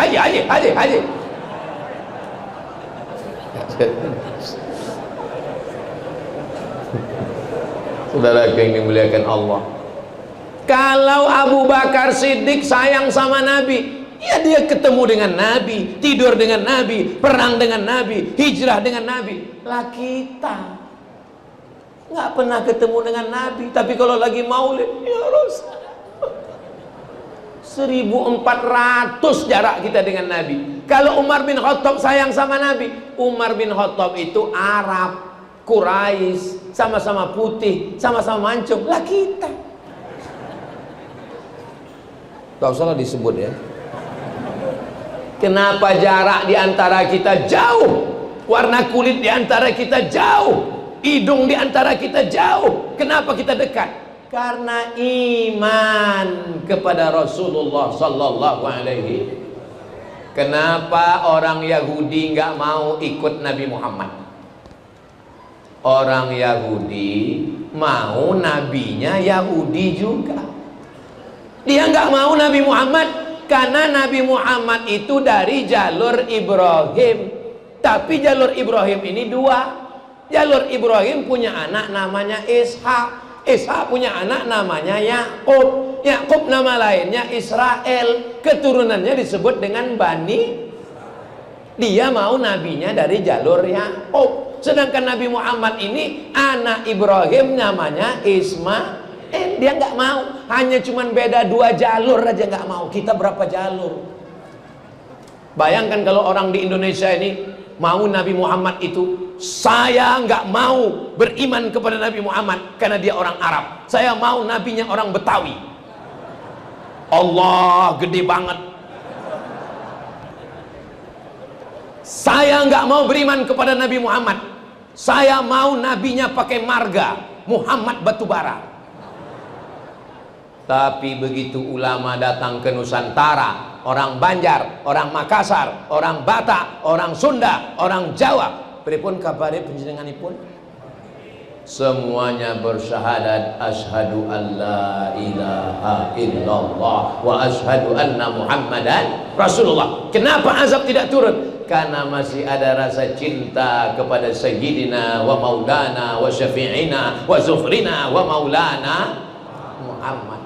Saudara yang dimuliakan Allah, kalau Abu Bakar Siddiq sayang sama Nabi, ya dia ketemu dengan Nabi, tidur dengan Nabi, perang dengan Nabi, hijrah dengan Nabi. Lah kita nggak pernah ketemu dengan Nabi, tapi kalau lagi maulid, ya Rasul, 1400 jarak kita dengan Nabi. Kalau Umar bin Khattab sayang sama Nabi, Umar bin Khattab itu Arab, Quraisy, sama-sama putih, sama-sama mancung. Lah kita tak usah disebut ya. Kenapa jarak di antara kita jauh? Warna kulit di antara kita jauh, hidung di antara kita jauh. Kenapa kita dekat? Karena iman kepada Rasulullah sallallahu alaihi. Kenapa orang Yahudi nggak mau ikut Nabi Muhammad? Orang Yahudi mau nabinya Yahudi juga. Dia nggak mau Nabi Muhammad karena Nabi Muhammad itu dari jalur Ibrahim. Tapi jalur Ibrahim ini dua. Jalur Ibrahim punya anak namanya Ishak. Ishak punya anak namanya Yakub. Yakub nama lainnya Israel. Keturunannya disebut dengan Bani. Dia mau nabinya dari jalur Yakub. Sedangkan Nabi Muhammad ini anak Ibrahim namanya Ismail. Dia nggak mau. Hanya cuman beda 2 jalur aja nggak mau. Kita berapa jalur? Bayangkan kalau orang di Indonesia ini mau Nabi Muhammad itu, saya nggak mau beriman kepada Nabi Muhammad karena dia orang Arab. Saya mau nabinya orang Betawi. Allah gede banget. Saya nggak mau beriman kepada Nabi Muhammad. Saya mau nabinya pakai marga, Muhammad Batubara. Tapi begitu ulama datang ke Nusantara, orang Banjar, orang Makassar, orang Batak, orang Sunda, orang Jawa, pripun kabare panjenenganipun? Semuanya bersyahadat asyhadu an la ilaha illallah wa asyhadu anna Muhammadan Rasulullah. Kenapa azab tidak turun? Karena masih ada rasa cinta kepada Sayyidina wa Maulana wa Syafi'ina wa Zufrina wa Maulana Muhammad.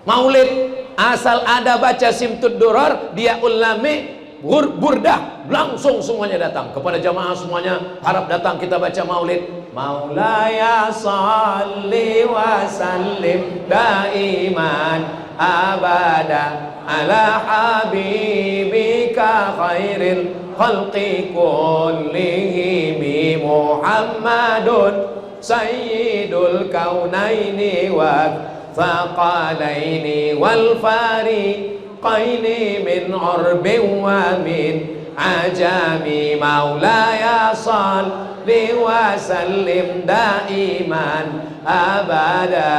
Maulid, asal ada baca Simtud Duror, dia ulame, burdah, langsung semuanya datang. Kepada jamaah semuanya harap datang kita baca maulid. Maulaya salli wa sallim daiman abada ala habibika khairil khalqi kullihim Muhammadun sayyidul kaunaini wa thaqalaini wal fariqaini min urbin wa min ajami. Maulaya salli wa sallim daiman abada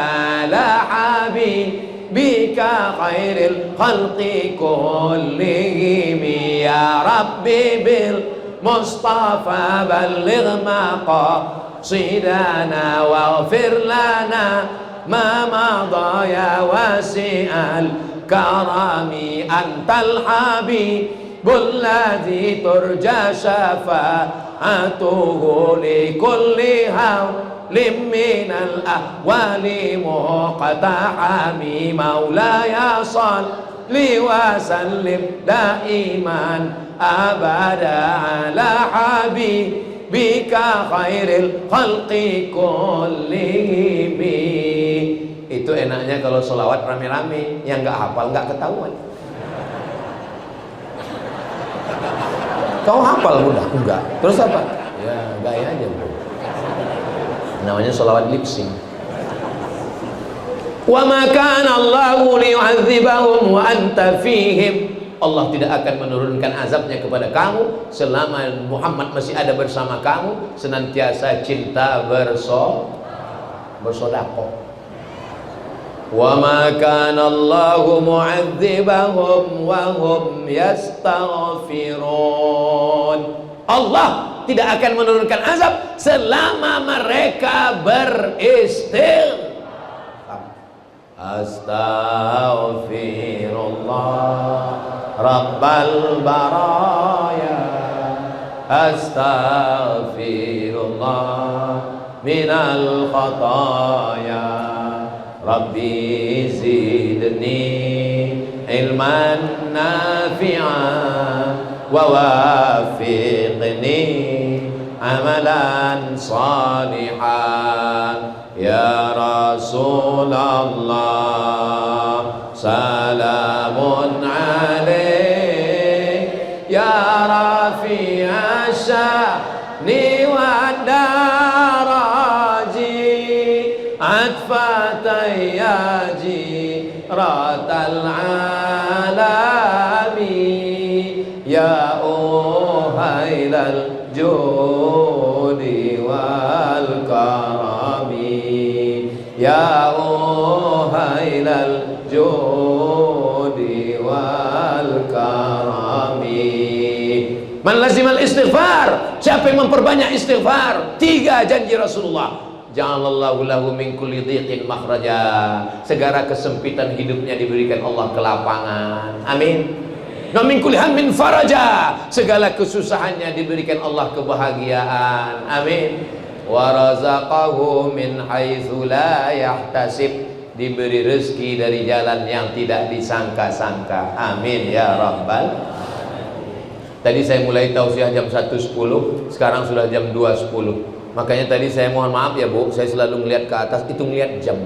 ala habibika khairil khalqi kullihim. Ya Rabbi bil Mustafa balligh maqasidana waghfir lana ma madha ya wasi'al karami. Antal habibul ladzi turja syafa'atuhu li kulli hawlim minal ahwali muqtahami. Maulaya salli wa sallim daiman abada ala habibika khairil khalqi kullihim. Itu enaknya kalau sholawat rame-rame, yang nggak hafal nggak ketahuan. Kau hafal udah? Enggak. Terus apa? Ya gaya aja bro. Namanya sholawat lip sync. Wa ma kana Allahu liyu'adzibahum wa anta fihim. Allah tidak akan menurunkan azabnya kepada kamu selama Muhammad masih ada bersama kamu. Senantiasa cinta bersodakoh. Wa ma kana Allahu mu'adzibahum wa hum yastaghfirun. Allah tidak akan menurunkan azab selama mereka beristighfar. Astaghfirullah Rabbal baraya, astaghfirullah minal khataya. Rabbi zidni ilman nafi'an wa wafiqni amalan salihan. Ya Rasulullah salamun alaik ya rafi'a sya'ni wa daraji atfatan ya jiratal alami. Ya uhailal judi wal karami, ya uhailal judi wal karami. Man lazimal istighfar, siapa yang memperbanyak istighfar. 3 janji Rasulullah. Ja'alallahu lahu min kulli dhiqin makhraja. Segala kesempitan hidupnya diberikan Allah kelapangan. Amin. Wa min kulli hammin faraja. Segala kesusahannya diberikan Allah kebahagiaan. Amin. Wa razaqahu min haitsu la yahtasib. Diberi rezeki dari jalan yang tidak disangka-sangka. Amin ya rabbal. Tadi saya mulai tausiah jam 1.10, sekarang sudah jam 2.10. Makanya tadi saya mohon maaf ya Bu, saya selalu melihat ke atas, itu melihat jam.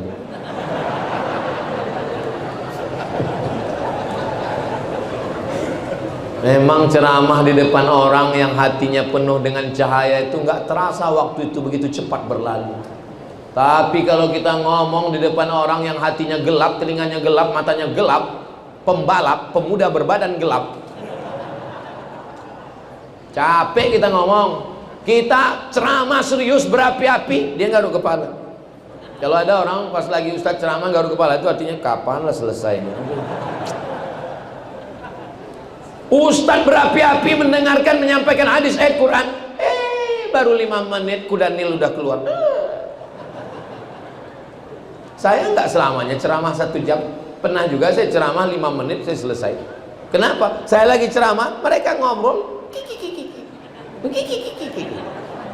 Memang ceramah di depan orang yang hatinya penuh dengan cahaya itu nggak terasa waktu itu begitu cepat berlalu. Tapi kalau kita ngomong di depan orang yang hatinya gelap, telinganya gelap, matanya gelap, pembalap, pemuda berbadan gelap, capek kita ngomong. Kita ceramah serius berapi-api, dia garuk kepala. Kalau ada orang pas lagi ustadz ceramah garuk kepala, itu artinya kapan lah selesainya. Ustadz berapi-api mendengarkan menyampaikan hadis ayat Quran, baru 5 menit kuda Nil udah keluar. Saya nggak selamanya ceramah 1 jam, pernah juga saya ceramah 5 menit saya selesai. Kenapa? Saya lagi ceramah, mereka ngobrol,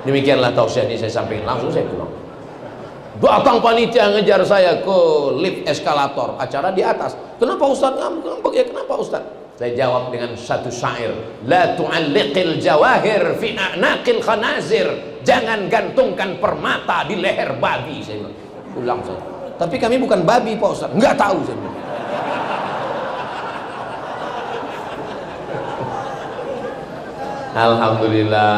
demikianlah tausiah ini saya sampaikan, langsung saya pulang. Datang panitia ngejar saya ke lift eskalator, acara di atas. Kenapa Ustadz ngambek? Ya kenapa Ustadz? Saya jawab dengan satu syair, la tu'alliqil jawahir fi a'naqil khanazir, jangan gantungkan permata di leher babi. Saya bilang, ulang saya. Tapi kami bukan babi Pak Ustaz. Enggak tahu saya bilang. Alhamdulillah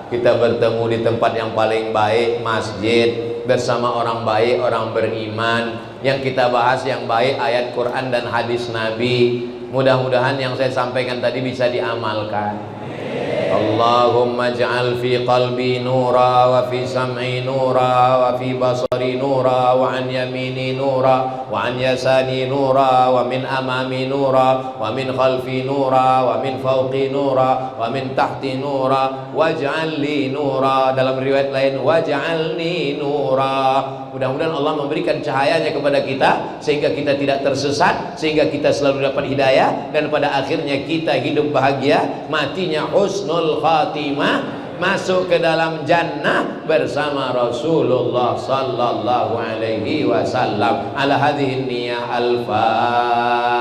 kita bertemu di tempat yang paling baik, masjid, bersama orang baik, orang beriman. Yang kita bahas yang baik ayat Quran dan hadis Nabi. Mudah-mudahan yang saya sampaikan tadi bisa diamalkan. Allahumma ja'al fi qalbi nura wa fi sam'i nura wa fi basari nura wa an yamini nura wa an yasani nura wa min amami nura wa min khalfi nura wa min fawqi nura wa min tahti nura waj'al li nura. Dalam riwayat lain waj'alni nura. Mudah-mudahan Allah memberikan cahayanya kepada kita sehingga kita tidak tersesat, sehingga kita selalu dapat hidayah, dan pada akhirnya kita hidup bahagia, matinya husnul khatimah, masuk ke dalam jannah bersama Rasulullah sallallahu alaihi wasallam. Ala hadhihi niyah al-Fatihah.